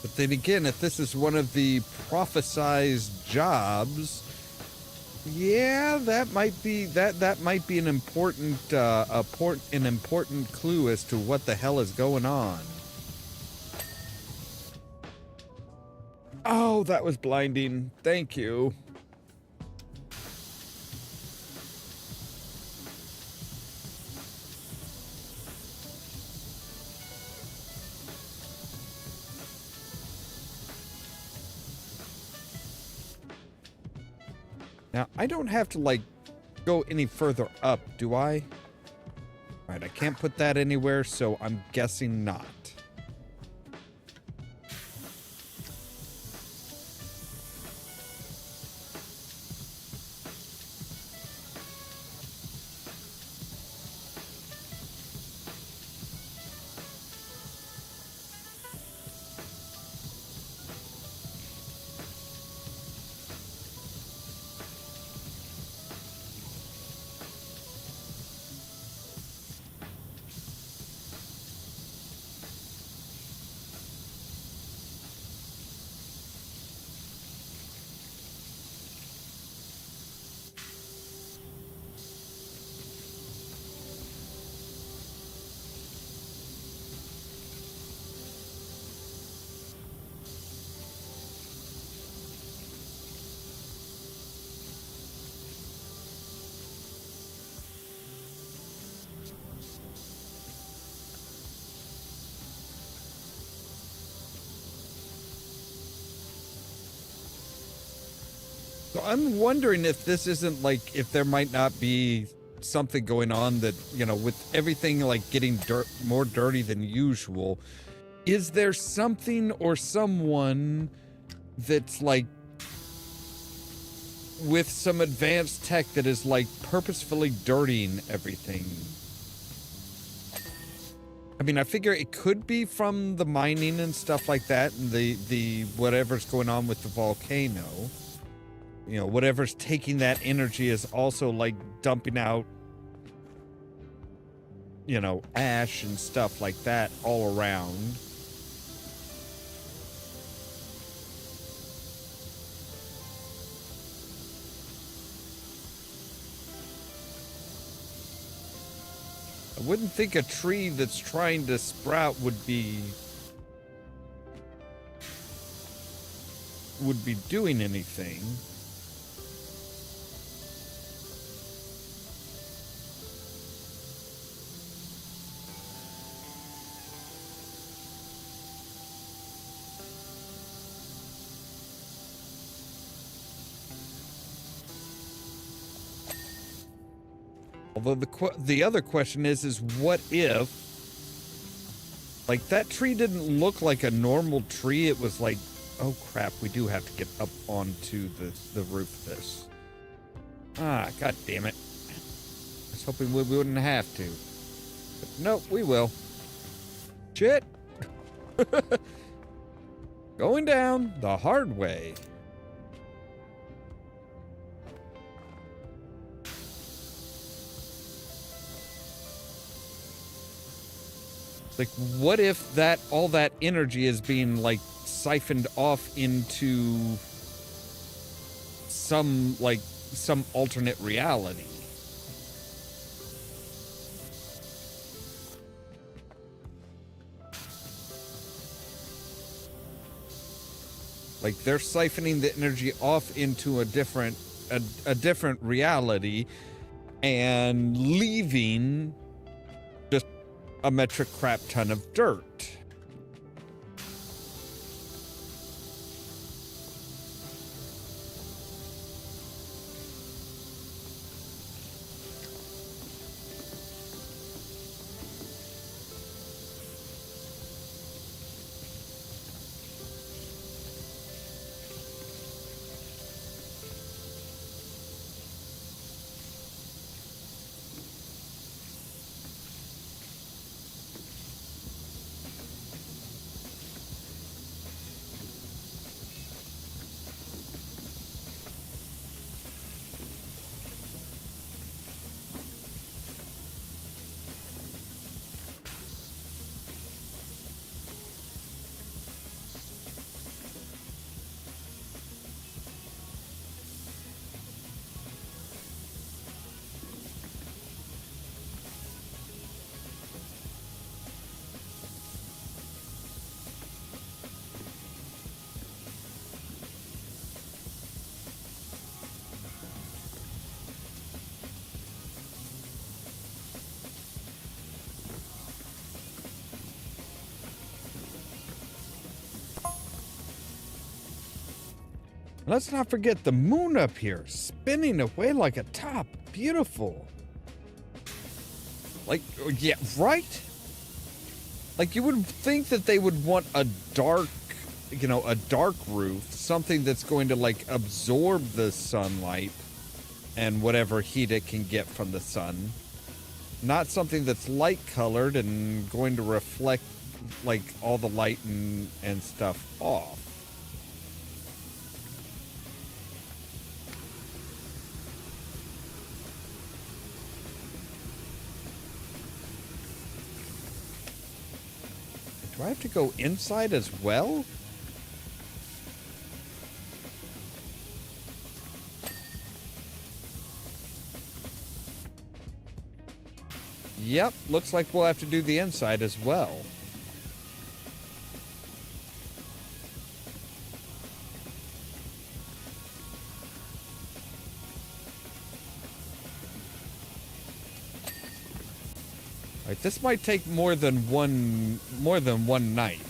But then again, if this is one of the prophesized jobs, yeah, that might be an important clue as to what the hell is going on. Oh, that was blinding. Thank you. Now, I don't have to, like, go any further up, do I? Alright, I can't put that anywhere, so I'm guessing not. So I'm wondering if this isn't like, if there might not be something going on that, you know, with everything like getting more dirty than usual. Is there something or someone that's like with some advanced tech that is like purposefully dirtying everything? I mean, I figure it could be from the mining and stuff like that, and the whatever's going on with the volcano. You know, whatever's taking that energy is also like dumping out, you know, ash and stuff like that all around. I wouldn't think a tree that's trying to sprout would be doing anything. Although the other question is what if, like, that tree didn't look like a normal tree. It was like, oh crap, we do have to get up onto the roof of this. Ah, god damn it. I was hoping we wouldn't have to. But nope, we will. Shit. Going down the hard way. Like, what if all that energy is being, like, siphoned off into some alternate reality? Like, they're siphoning the energy off into a different reality and leaving just a metric crap ton of dirt. Let's not forget the moon up here, spinning away like a top. Beautiful. Like, yeah, right? Like, you would think that they would want a dark, a dark roof, something that's going to, like, absorb the sunlight and whatever heat it can get from the sun. Not something that's light-colored and going to reflect, like, all the light and stuff off. Do I have to go inside as well? Yep, looks like we'll have to do the inside as well. Alright, this might take more than one night.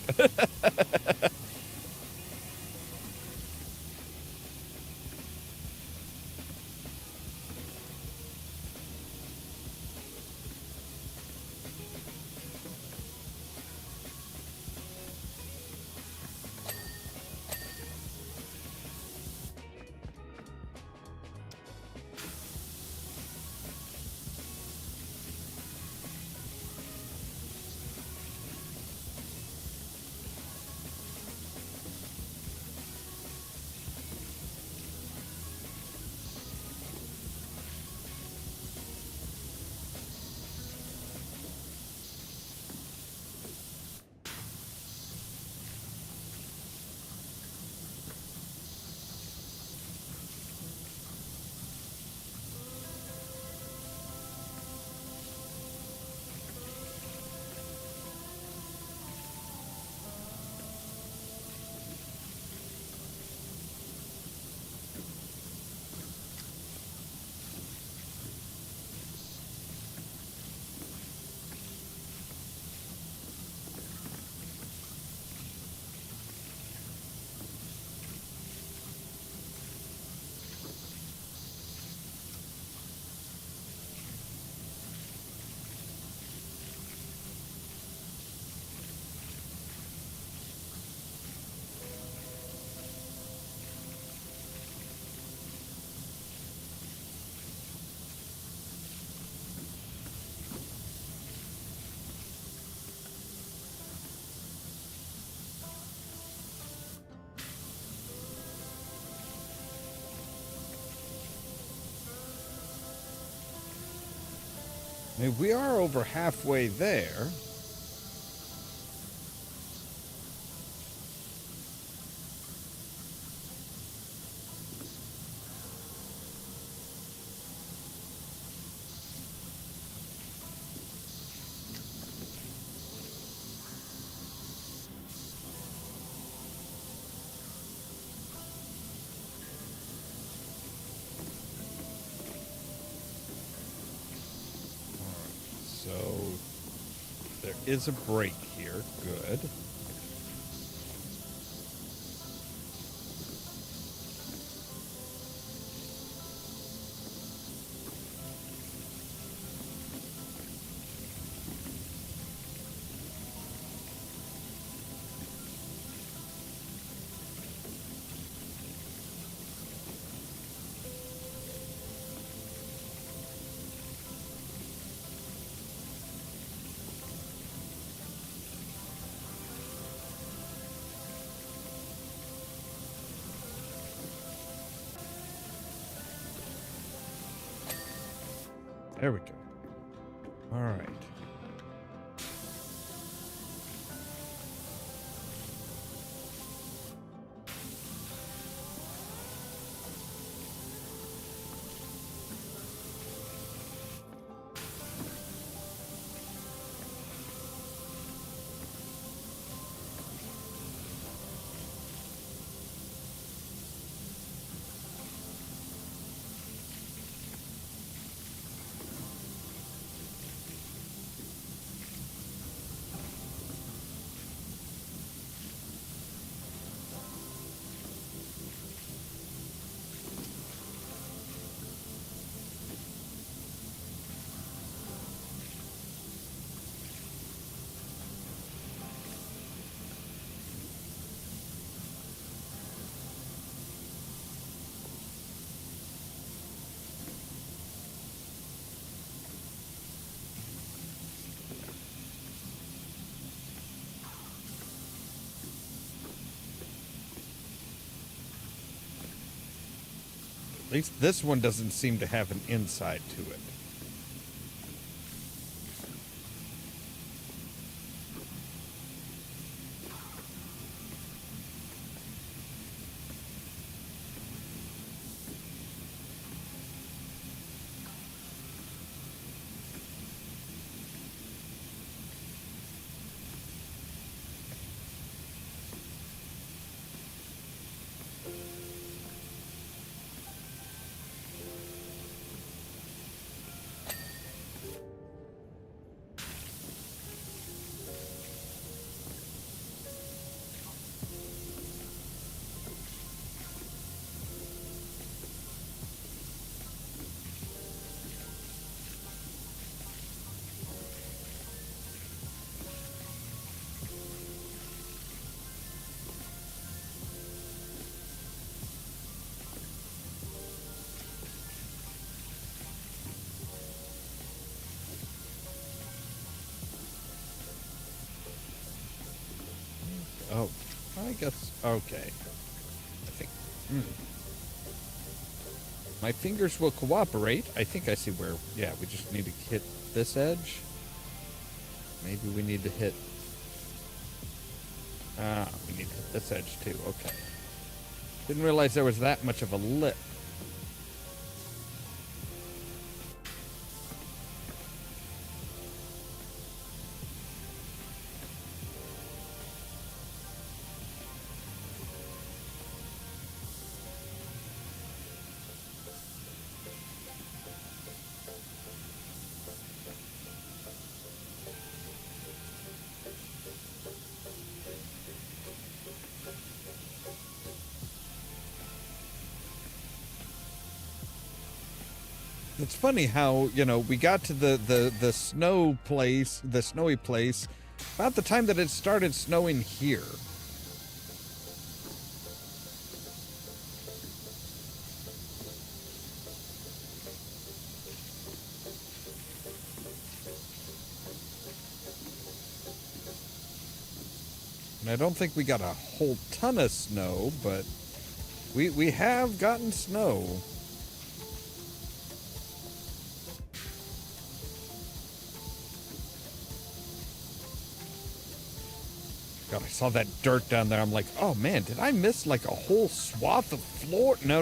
I mean, we are over halfway there. So is a break here. Good. There we go. All right. At least this one doesn't seem to have an inside to it. Oh, I guess, okay. I think, my fingers will cooperate. I think I see where, yeah, we just need to hit this edge. Maybe we need to hit, we need to hit this edge too, okay. Didn't realize there was that much of a lip. It's funny how, you know, we got to the snow place, the snowy place, about the time that it started snowing here. And I don't think we got a whole ton of snow, but we have gotten snow. God, I saw that dirt down there. I'm like, oh man, did I miss like a whole swath of floor? No.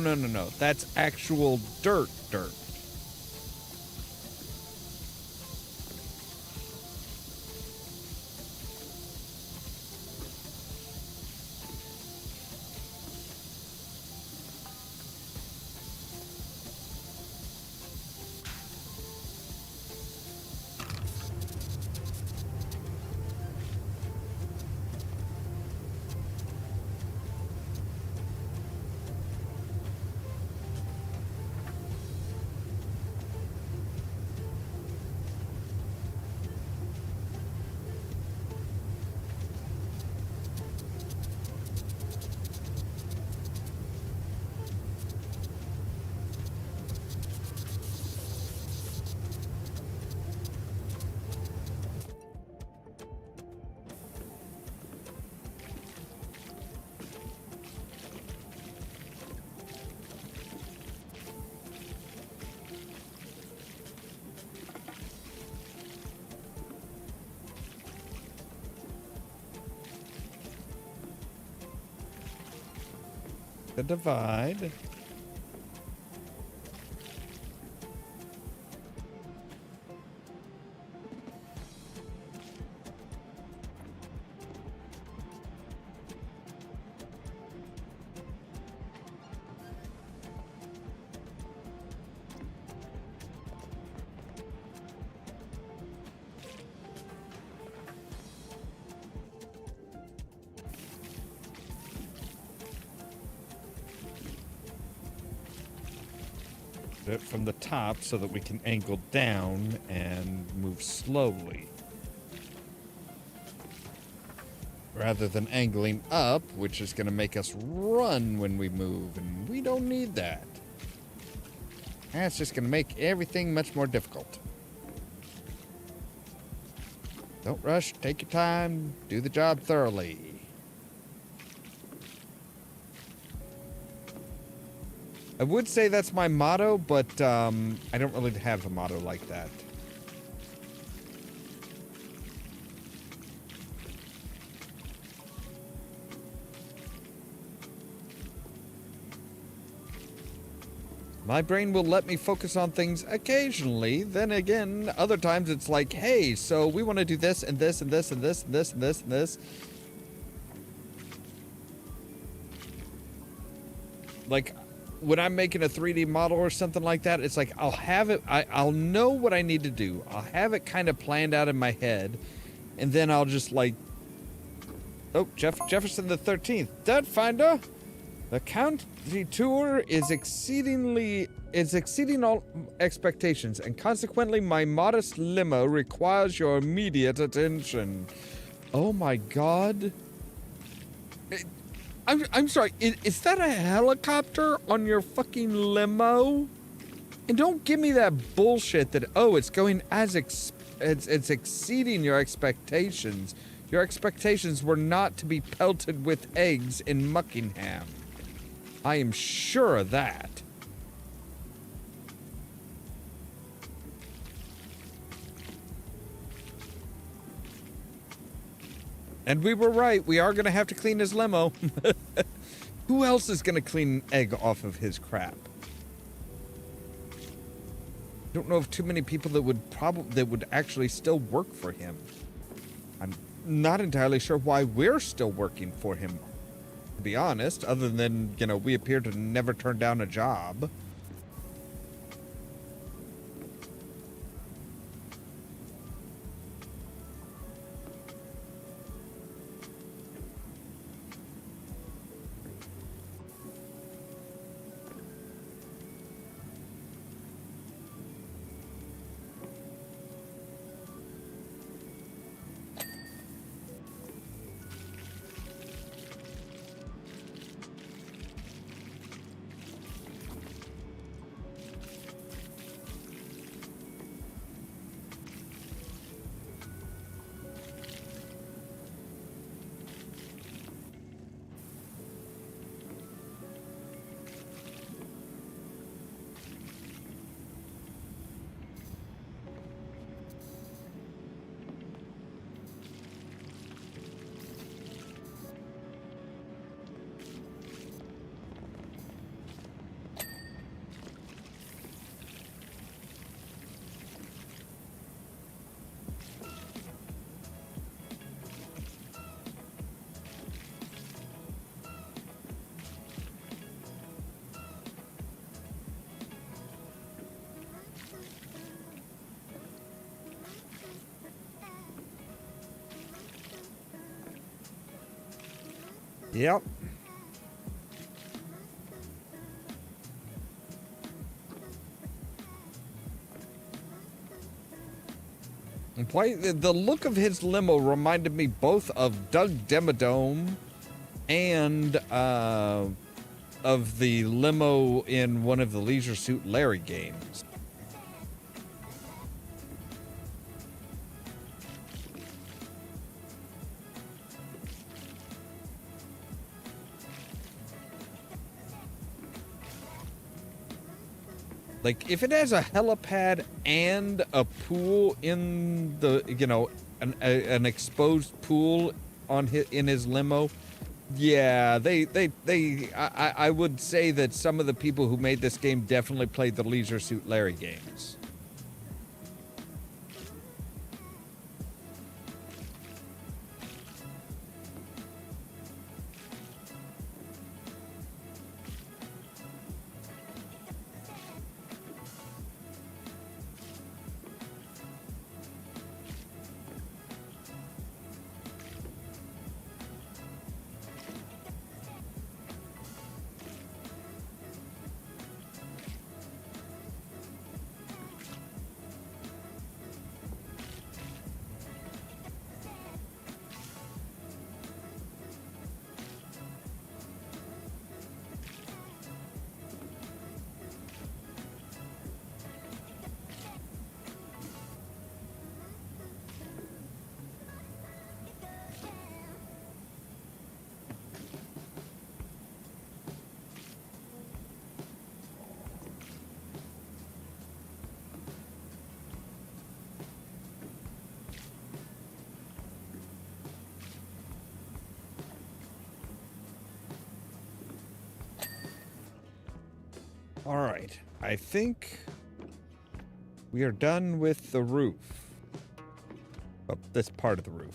That's actual dirt. the divide. It from the top so that we can angle down and move slowly. Rather than angling up, which is going to make us run when we move, and we don't need that. That's just going to make everything much more difficult. Don't rush, take your time, do the job thoroughly. I would say that's my motto, but I don't really have a motto like that. My brain will let me focus on things occasionally. Then again, other times it's like, hey, so we want to do this and this and this and this and this and this and this. Like, when I'm making a 3D model or something like that, it's like I'll have it, I'll know what I need to do. I'll have it kind of planned out in my head, and then I'll just like, oh, Jefferson the 13th, Dead Finder. The county tour is exceeding all expectations, and consequently my modest limo requires your immediate attention. Oh my God. I'm sorry, is that a helicopter on your fucking limo? And don't give me that bullshit that, oh, it's going as it's exceeding your expectations. Your expectations were not to be pelted with eggs in Muckingham. I am sure of that. And we were right. We are going to have to clean his limo. Who else is going to clean egg off of his crap? Don't know of too many people that would actually still work for him. I'm not entirely sure why we're still working for him, to be honest, other than, you know, we appear to never turn down a job. Yep. And the look of his limo reminded me both of Doug Demodome and of the limo in one of the Leisure Suit Larry games. Like, if it has a helipad and a pool in the, you know, an exposed pool in his limo, Yeah, I would say that some of the people who made this game definitely played the Leisure Suit Larry games. All right, I think we are done with the roof. Well, this part of the roof.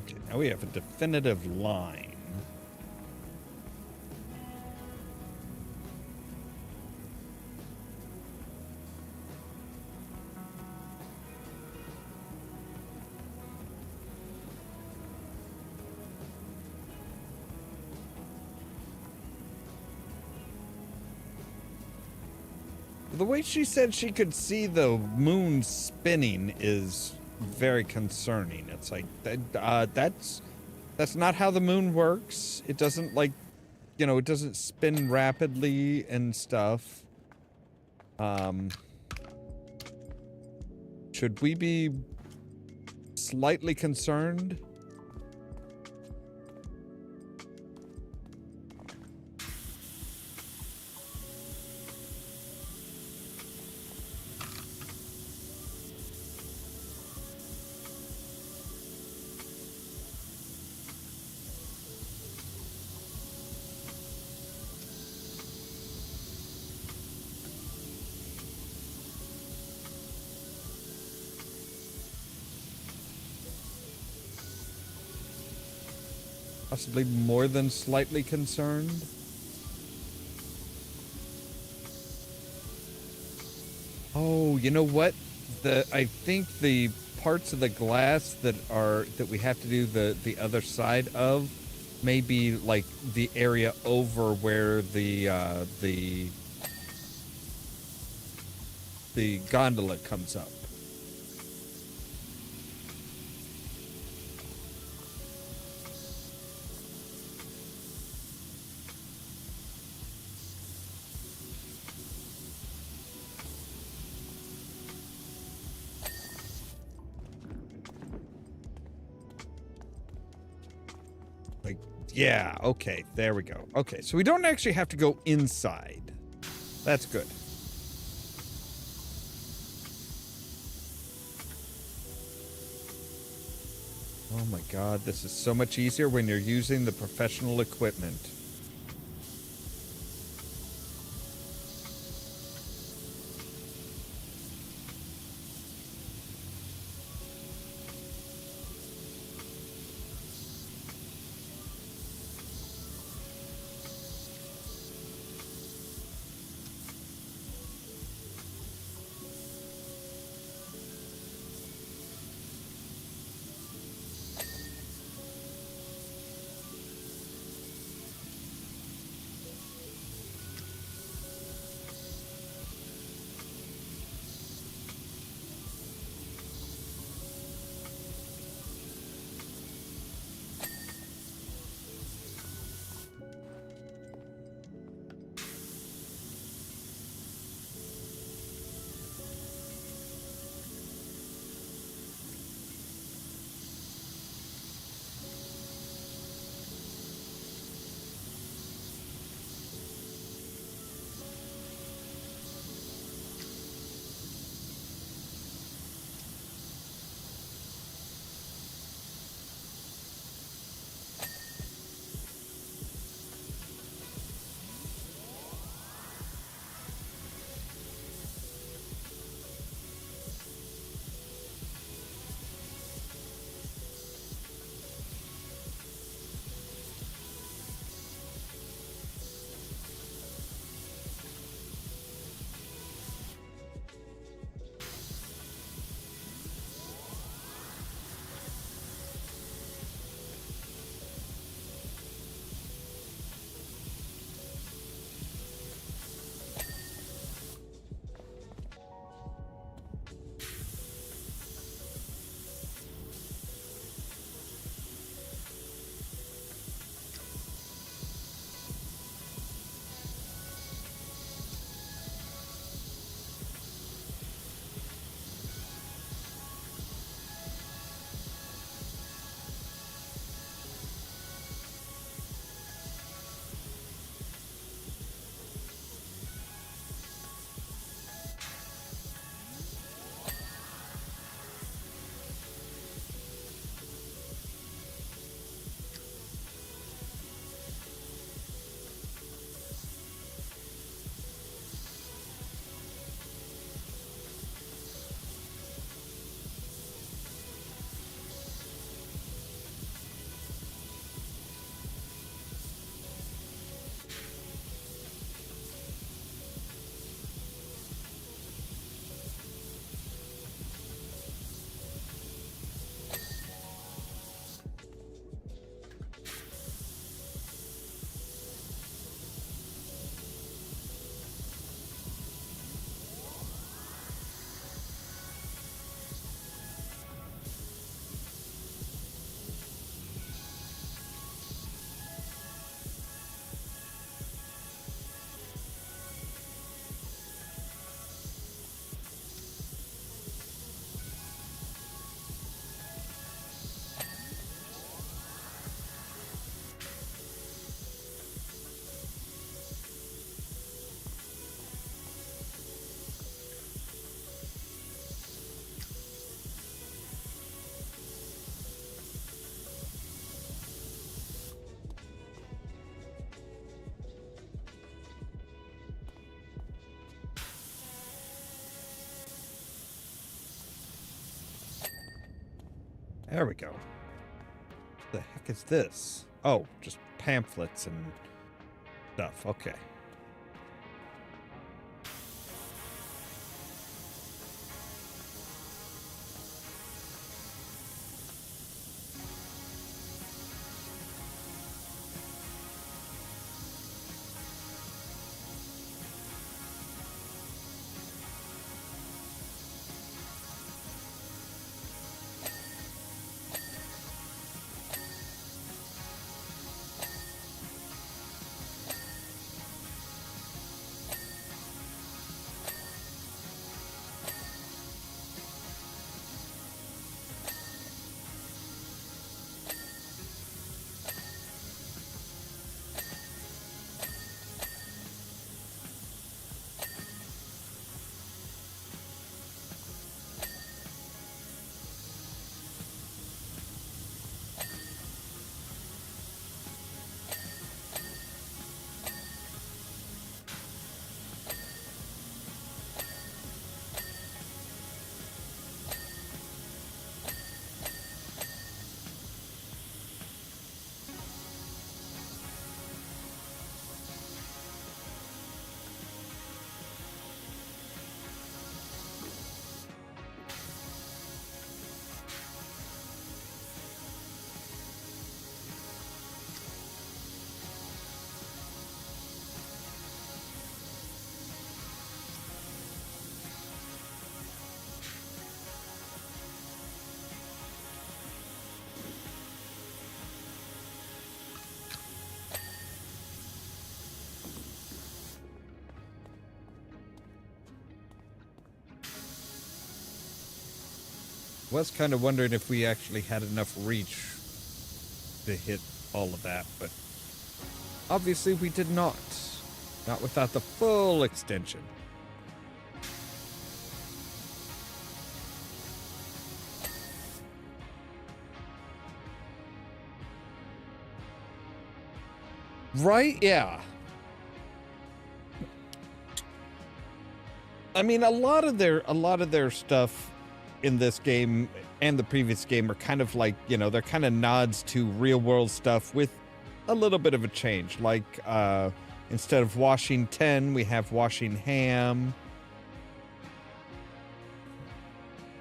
Okay, now we have a definitive line. The way she said she could see the moon spinning is very concerning. It's like that's not how the moon works. It doesn't it doesn't spin rapidly and stuff. Should we be slightly concerned? Possibly more than slightly concerned. Oh, you know what? I think the parts of the glass that we have to do the other side of maybe like the area over where the gondola comes up. Like, yeah, okay, there we go. Okay, so we don't actually have to go inside. That's good. Oh my god, this is so much easier when you're using the professional equipment. There we go. The heck is this? Oh, just pamphlets and stuff. Okay. Was kind of wondering if we actually had enough reach to hit all of that, but obviously we did not. Not without the full extension. Right? Yeah. I mean, a lot of their stuff in this game and the previous game are kind of like, they're kind of nods to real world stuff with a little bit of a change. Like, instead of washing 10, we have washing ham.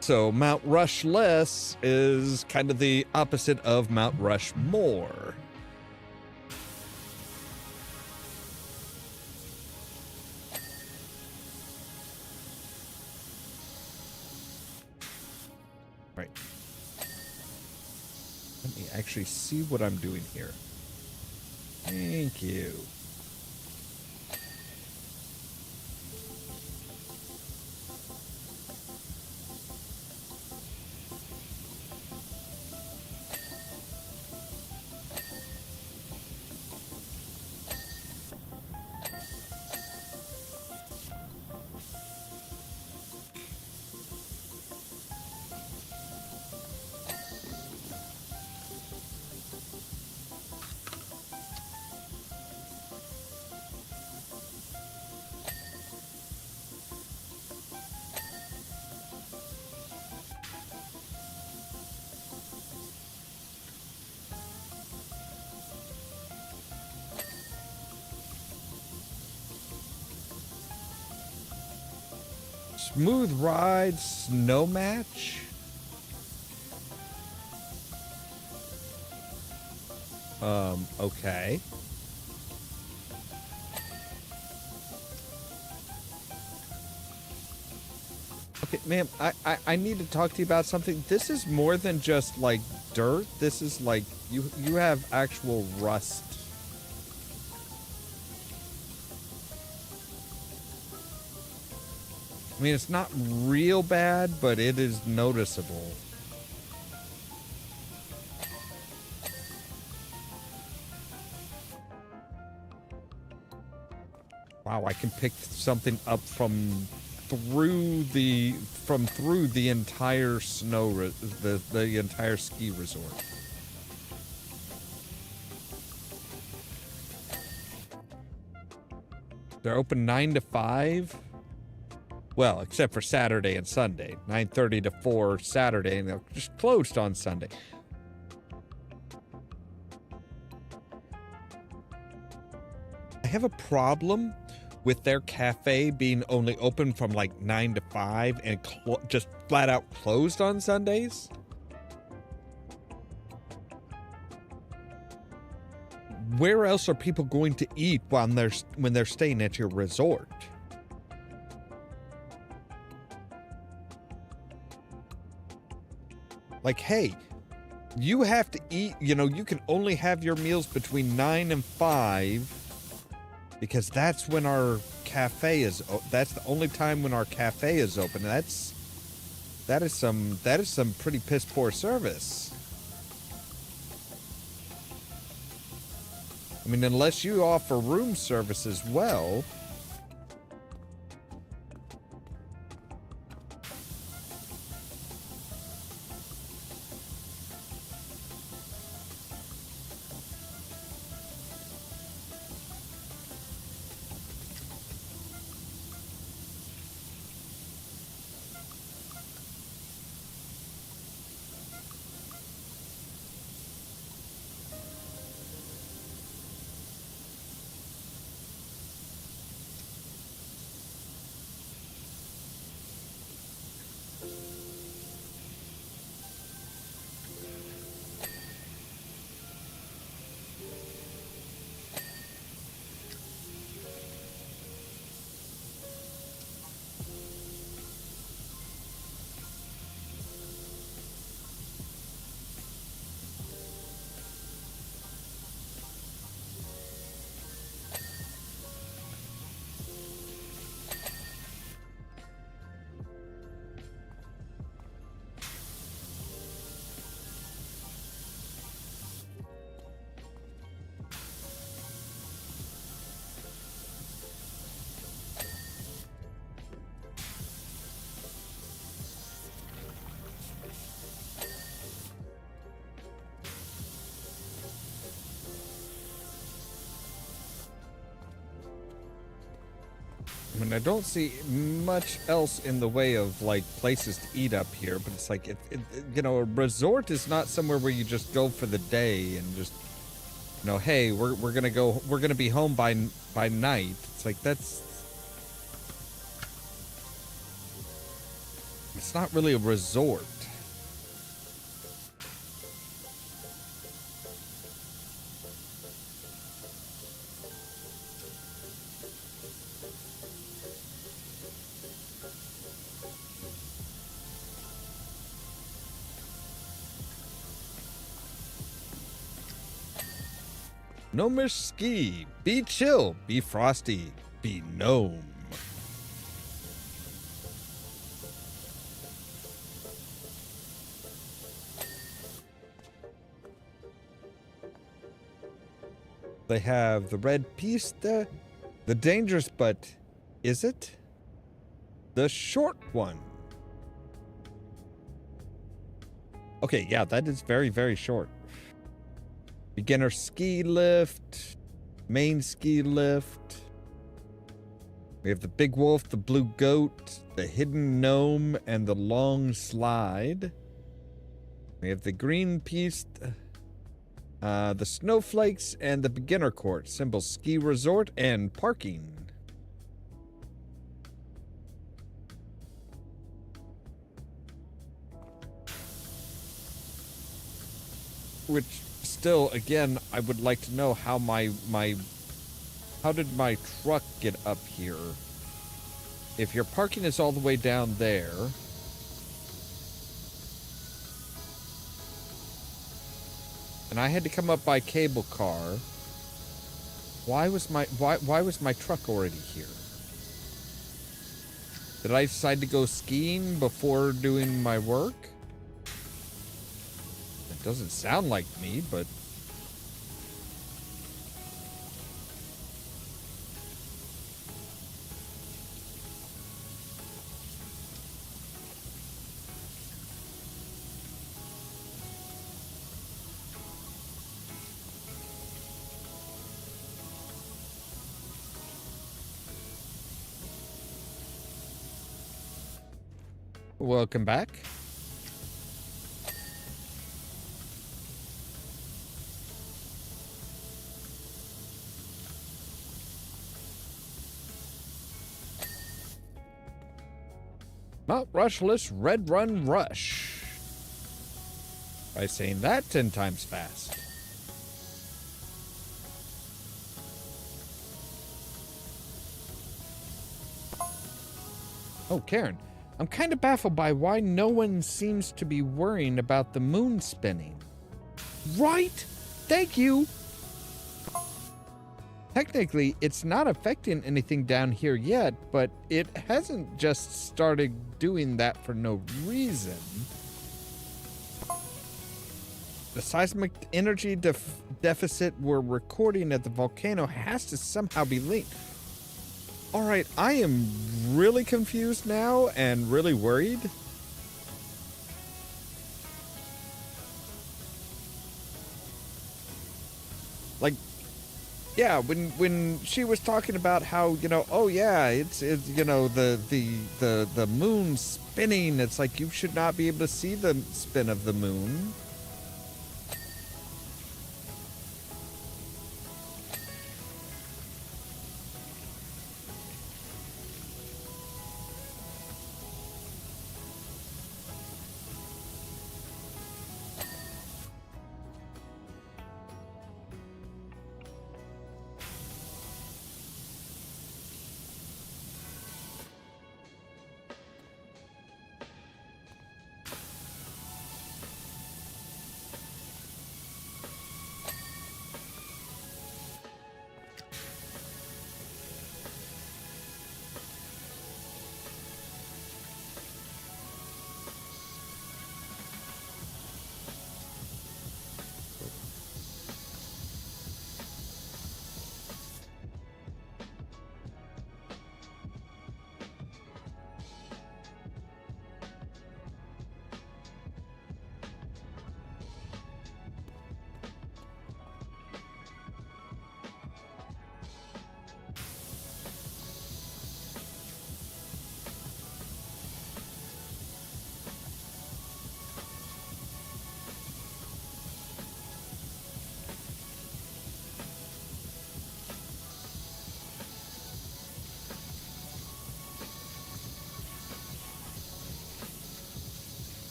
So Mount Rushless is kind of the opposite of Mount Rushmore. Right. Let me actually see what I'm doing here. Thank you. Smooth ride snow match? Okay. Okay, ma'am, I need to talk to you about something. This is more than just like dirt. This is like you have actual rust. I mean, it's not real bad, but it is noticeable. Wow, I can pick something up from through the entire the entire ski resort. They're open 9 to 5. Well, except for Saturday and Sunday. 9:30 to 4 Saturday, and they're just closed on Sunday. I have a problem with their cafe being only open from like 9 to 5 and just flat out closed on Sundays. Where else are people going to eat when they're staying at your resort? Like, hey, you have to eat, you can only have your meals between 9 and 5 because that's when our cafe is, that's the only time when our cafe is open. And that is some pretty piss poor service. I mean, unless you offer room service as well. mean, I don't see much else in the way of, like, places to eat up here, but it's like, you know, a resort is not somewhere where you just go for the day and just, you know, hey, we're gonna be home by night. It's like, it's not really a resort. Gnomish ski. Be chill. Be frosty. Be gnome. They have the red pista, the dangerous, but is it? The short one. Okay, yeah, that is very, very short. Beginner ski lift, main ski lift. We have the big wolf, the blue goat, the hidden gnome, and the long slide. We have the green piste, the snowflakes, and the beginner court. Symbol ski resort and parking. Which still, again, I would like to know how how did my truck get up here? If your parking is all the way down there, and I had to come up by cable car, why was my truck already here? Did I decide to go skiing before doing my work? It doesn't sound like me, but welcome back. Mount Rushless Red Run Rush. By saying that 10 times fast. Oh, Karen, I'm kind of baffled by why no one seems to be worrying about the moon spinning. Right? Thank you. Technically, it's not affecting anything down here yet, but it hasn't just started doing that for no reason. The seismic energy deficit we're recording at the volcano has to somehow be linked. Alright, I am really confused now and really worried. Like, yeah, when she was talking about how, you know, oh yeah, it's you know, the moon spinning, it's like you should not be able to see the spin of the moon.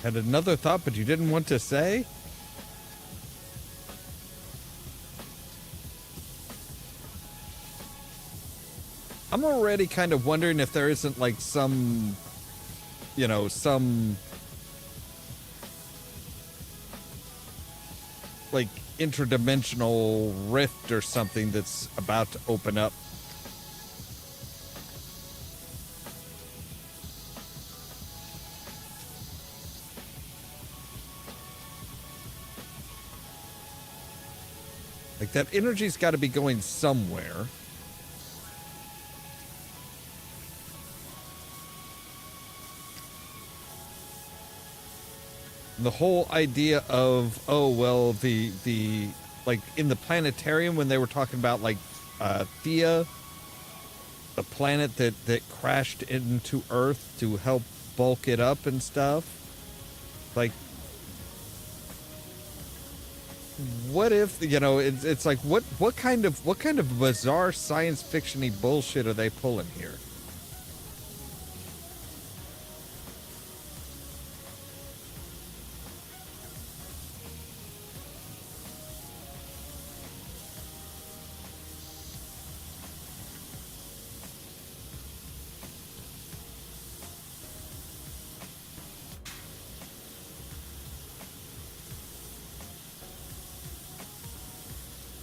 had another thought, but you didn't want to say? I'm already kind of wondering if there isn't like some, some like interdimensional rift or something that's about to open up. Like that energy's got to be going somewhere. The whole idea of, oh, well, the like in the planetarium when they were talking about like Thea, the planet that crashed into Earth to help bulk it up and stuff. Like, what if, it's like what kind of bizarre science fiction-y bullshit are they pulling here?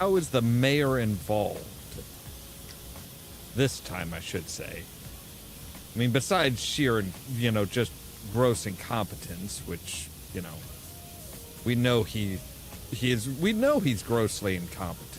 How is the mayor involved? This time, I should say. I mean, besides sheer, just gross incompetence, which, we know he's grossly incompetent.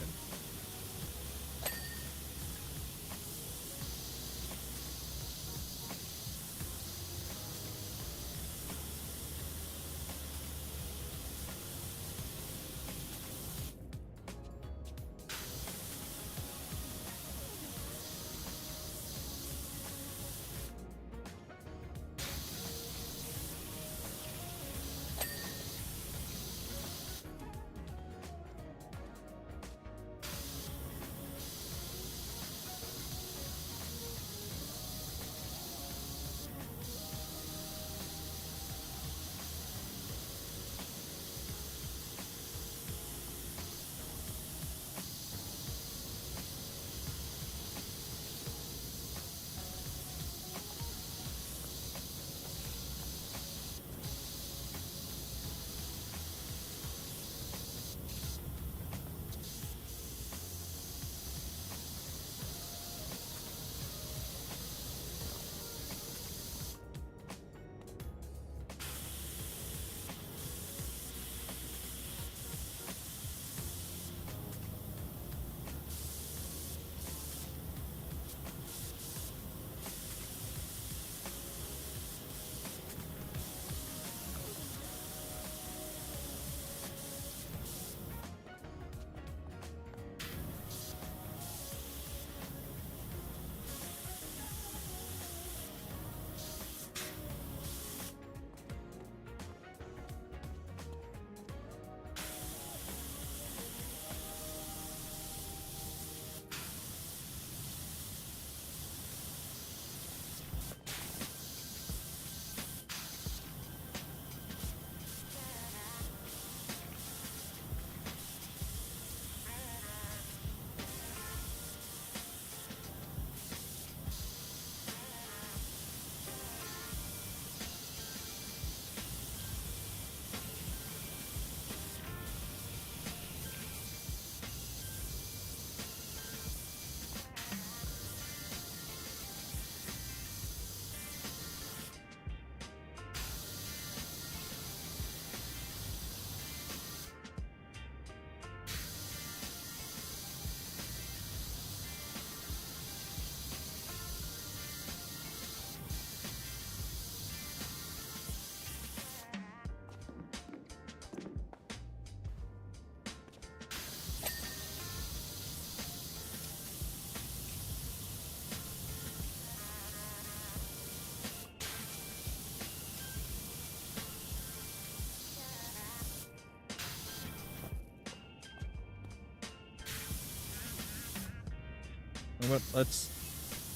But let's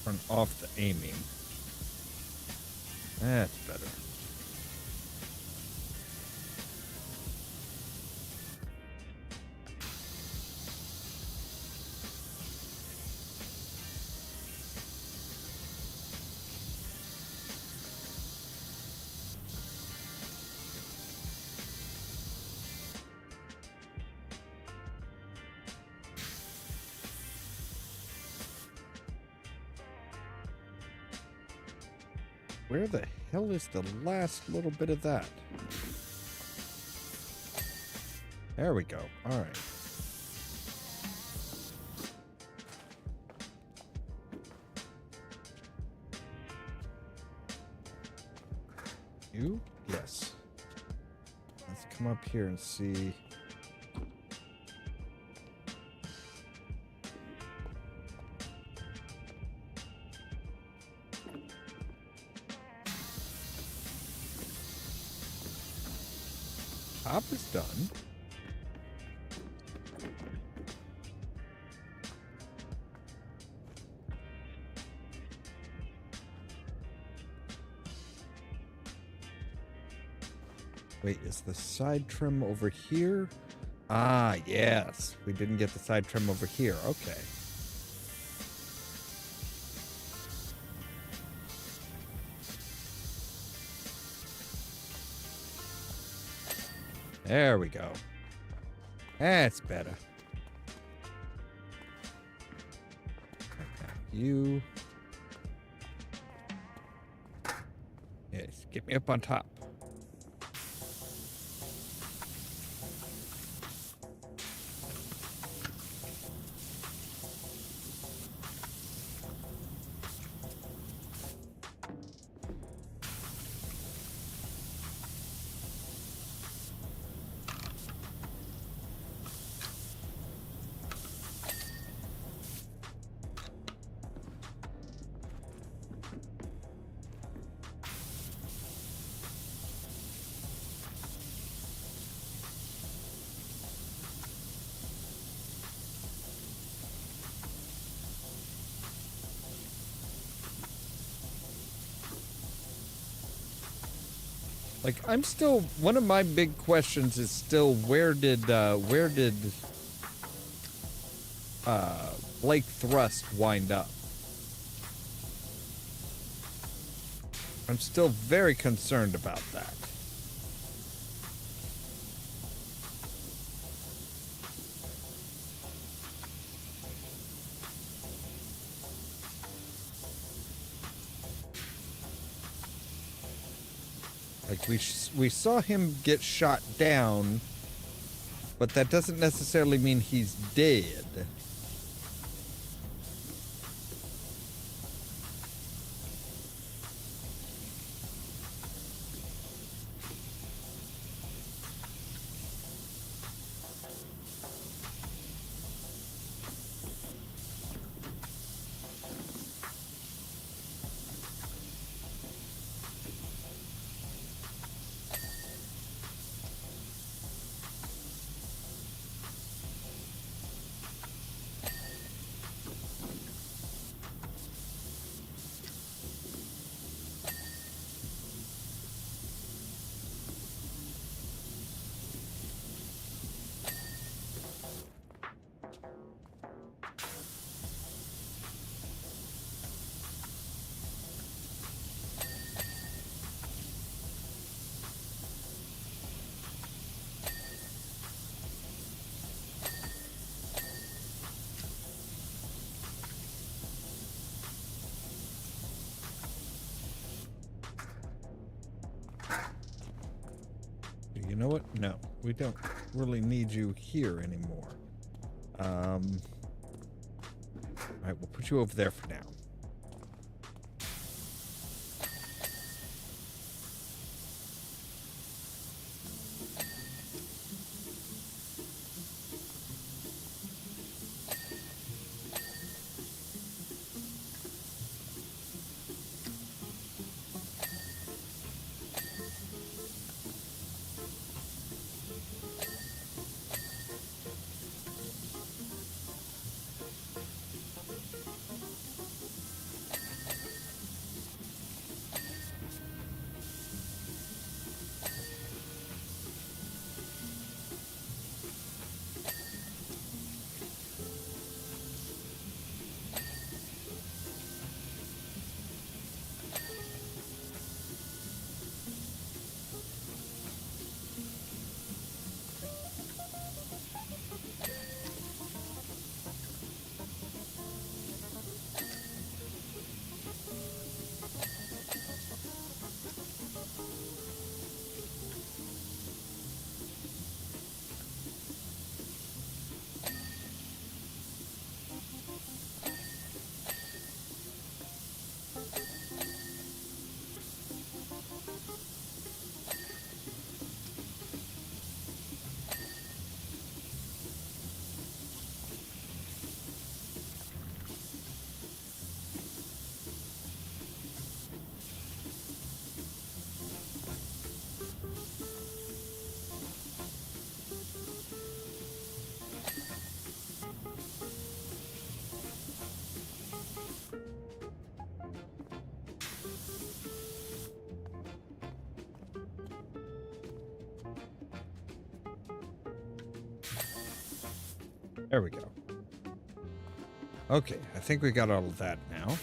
turn off the aiming. That's better. Where the hell is the last little bit of that? There we go. All right. You? Yes. Let's come up here and see. Top is done. Wait, is the side trim over here? Ah, yes. We didn't get the side trim over here. Okay. There we go. That's better. Okay, you. Yes, get me up on top. Like, I'm still, one of my big questions is still, where did Blake Thrust wind up? I'm still very concerned about that. Like, we saw him get shot down, but that doesn't necessarily mean he's dead. You know what? No, we don't really need you here anymore. All right, we'll put you over there for now. There we go. Okay, I think we got all of that now.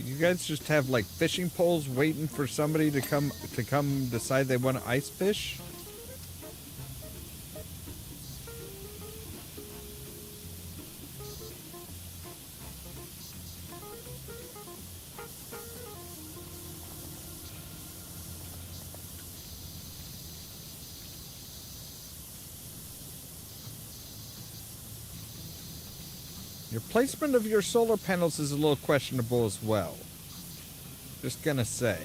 You guys just have like fishing poles waiting for somebody to come decide they want to ice fish? Your placement of your solar panels is a little questionable as well. Just gonna say.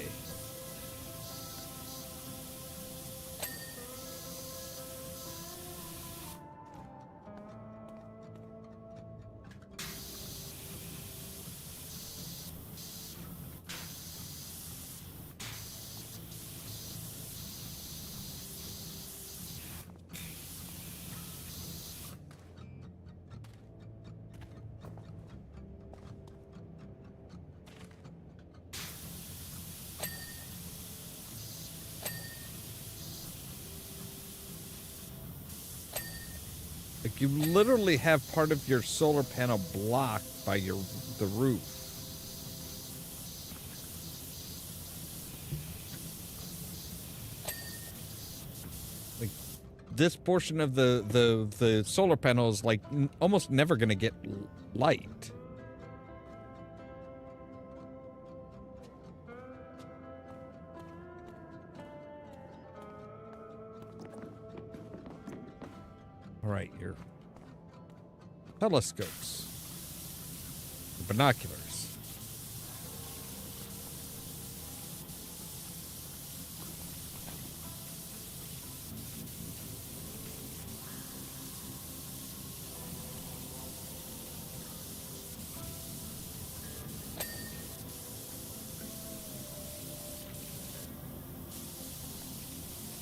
Like you literally have part of your solar panel blocked by the roof. Like this portion of the solar panel is like almost never going to get light. All right, your telescopes, your binoculars.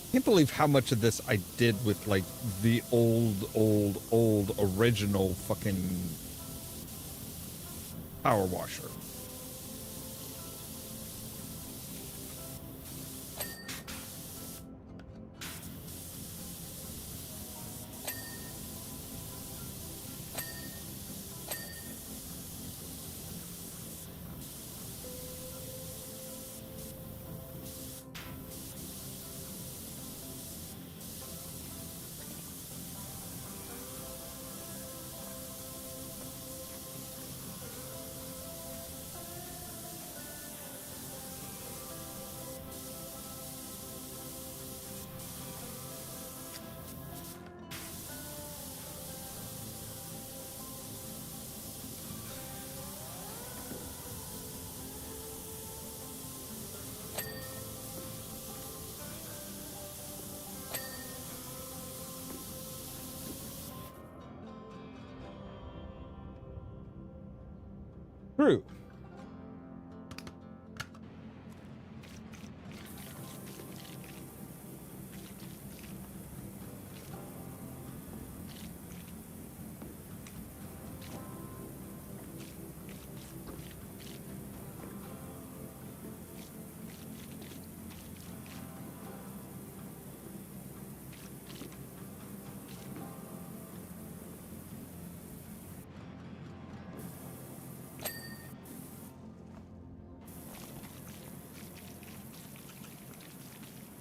I can't believe how much of this I did with like the old original fucking power washer. True.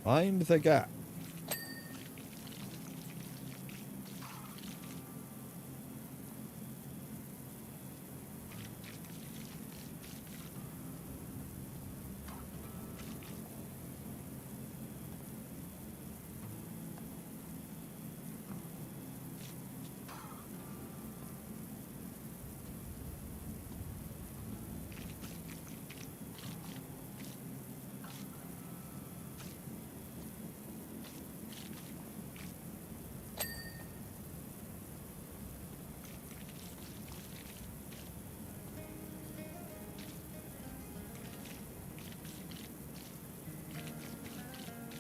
Find the gap.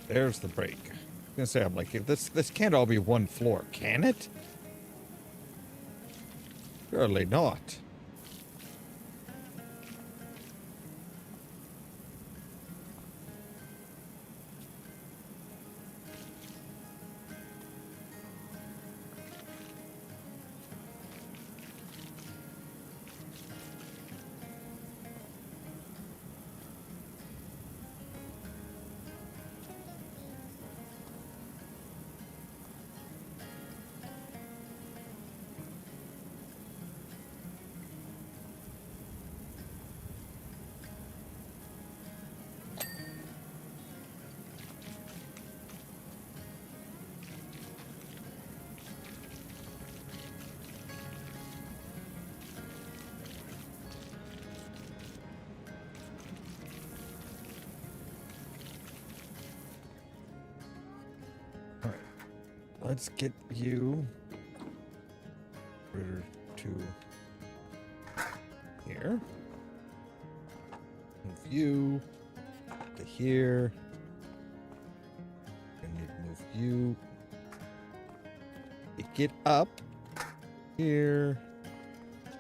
There's the break. I was gonna say, I'm like, this can't all be one floor, can it? Surely not. All right, let's get you over to here. Move you to here. I need to move you. Get up here.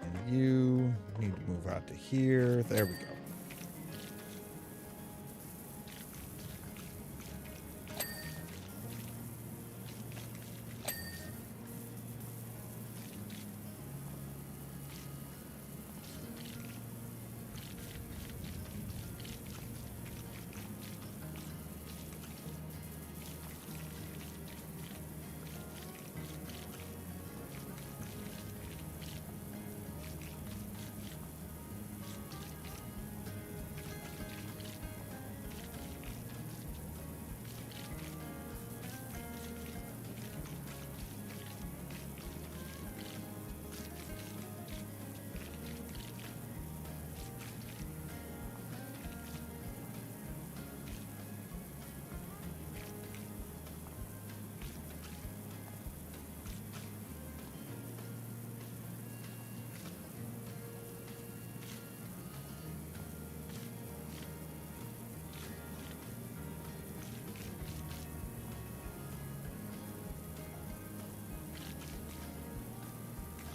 And you need to move out to here. There we go.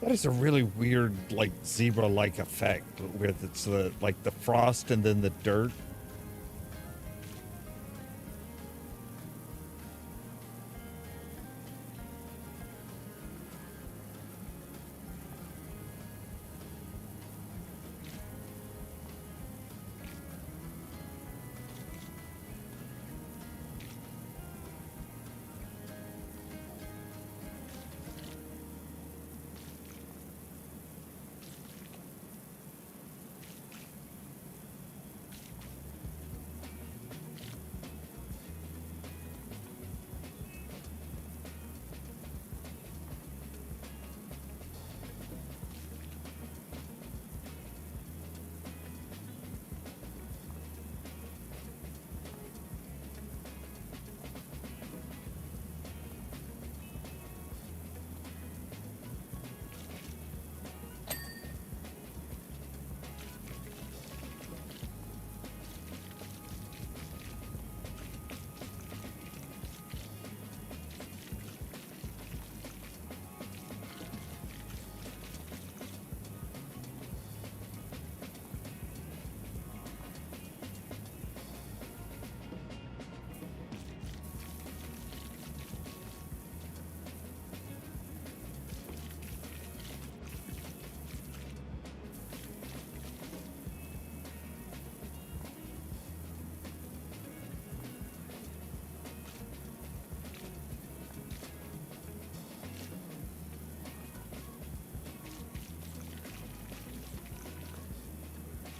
That is a really weird, like, zebra-like effect with it's the like the frost and then the dirt.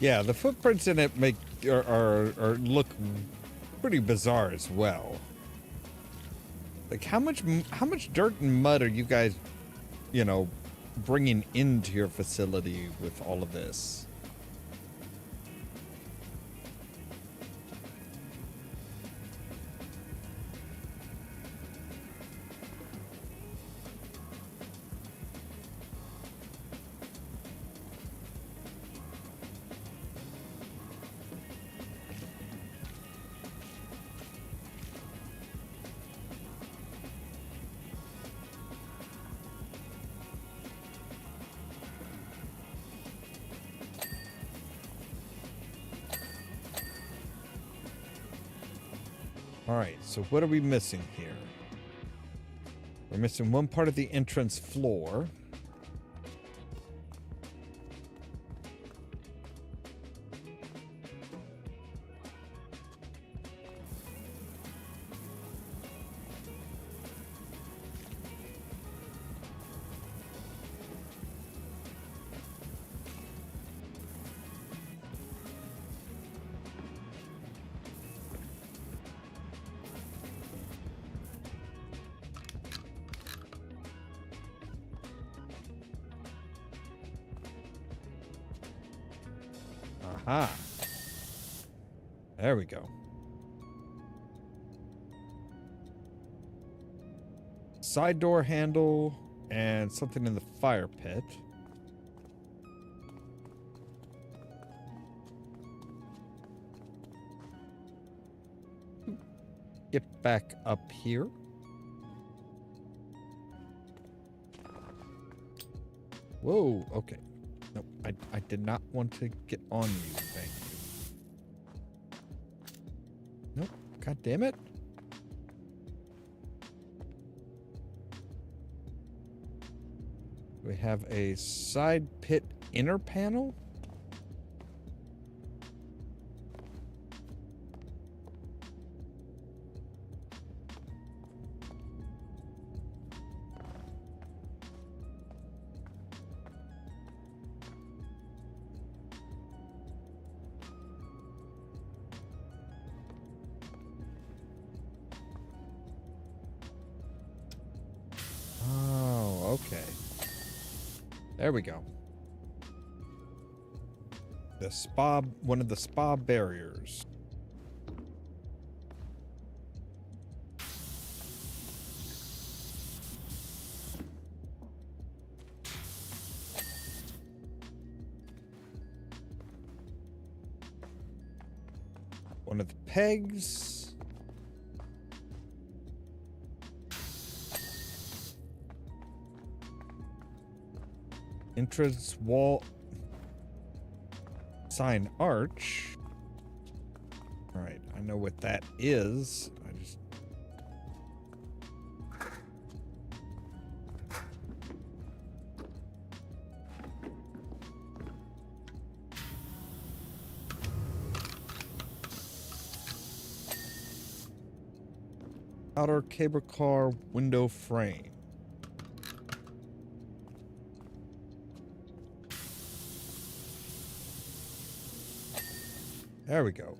Yeah, the footprints in it make are look pretty bizarre as well. Like how much dirt and mud are you guys, you know, bringing into your facility with all of this? All right, so what are we missing here? We're missing one part of the entrance floor. Aha. There we go. Side door handle and something in the fire pit. Get back up here. Whoa, okay. No, I did not want to get on you, thank you. Nope, god damn it. We have a side pit inner panel. Oh, okay. There we go. The spa, one of the spa barriers. One of the pegs. Entrance wall sign arch. All right, I know what that is. I just outer cable car window frame. There we go.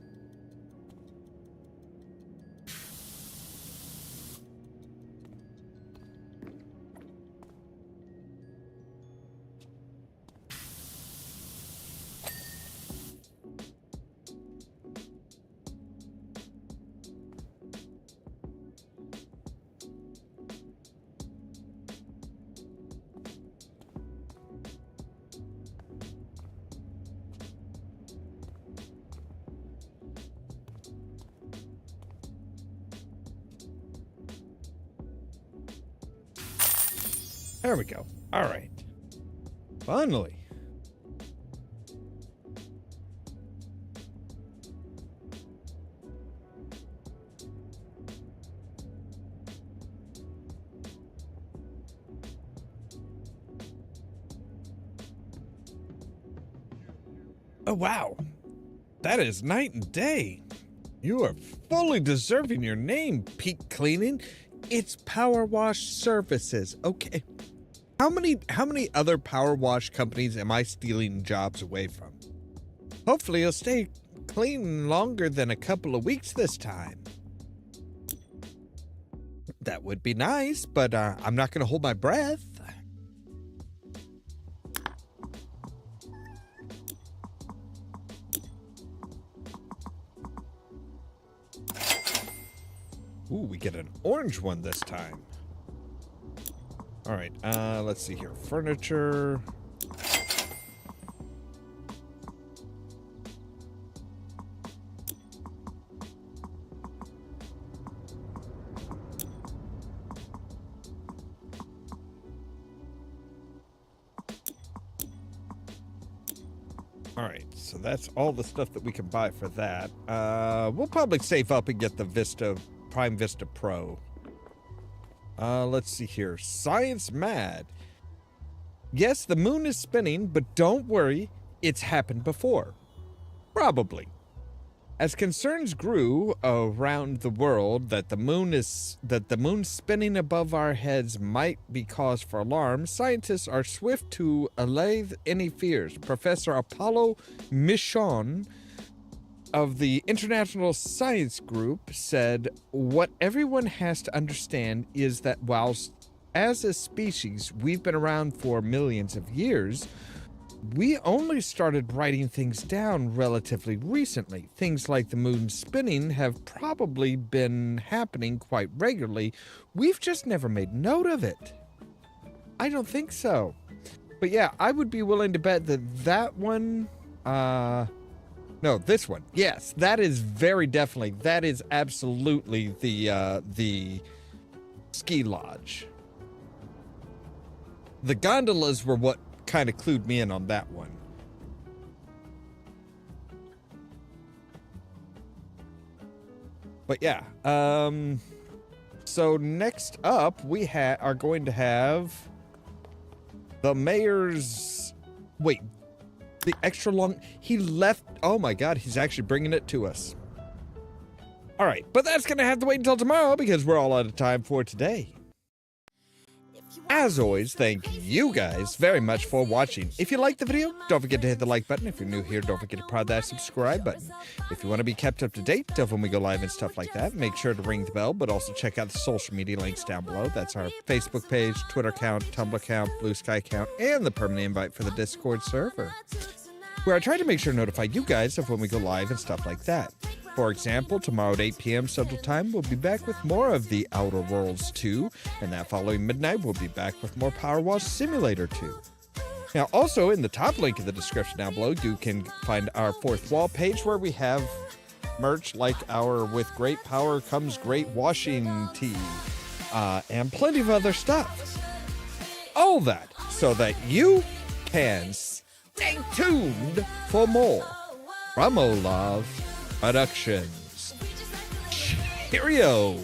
There we go. All right. Finally. Oh, wow. That is night and day. You are fully deserving your name, Peak Cleaning. It's Powerwash Services. Okay. How many other power wash companies am I stealing jobs away from? Hopefully you'll stay clean longer than a couple of weeks this time. That would be nice, but I'm not going to hold my breath. Ooh, we get an orange one this time. All right, let's see here. Furniture. All right, so that's all the stuff that we can buy for that. We'll probably save up and get the Vista Prime Vista Pro. Let's see here. Science Mad. Yes, the moon is spinning, but don't worry, it's happened before. Probably. As concerns grew around the world that the moon spinning above our heads might be cause for alarm, scientists are swift to allay any fears. Professor Apollo Michon of the International Science Group said, "What everyone has to understand is that whilst as a species we've been around for millions of years, we only started writing things down relatively recently. Things like the moon spinning have probably been happening quite regularly. We've just never made note of it." I don't think so. But yeah, I would be willing to bet that one, no, this one. Yes, that is very definitely, that is absolutely the ski lodge. The gondolas were what kind of clued me in on that one. But yeah, so next up we are going to have the mayor's, wait, the extra long, he left, oh my god, he's actually bringing it to us. All right, but that's gonna have to wait until tomorrow because we're all out of time for today. As always, thank you guys very much for watching. If you liked the video, don't forget to hit the like button. If you're new here, don't forget to press that subscribe button. If you want to be kept up to date of when we go live and stuff like that, make sure to ring the bell, but also check out the social media links down below. That's our Facebook page, Twitter account, Tumblr account, Blue Sky account, and the permanent invite for the Discord server, where I try to make sure to notify you guys of when we go live and stuff like that. For example, tomorrow at 8 p.m. Central Time, we'll be back with more of the Outer Worlds 2, and that following midnight, we'll be back with more Powerwash Simulator 2. Now, also in the top link in the description down below, you can find our fourth wall page where we have merch like our "With Great Power Comes Great Washing" tee, and plenty of other stuff. All that so that you can stay tuned for more from Ollamh Productions. Cheerio!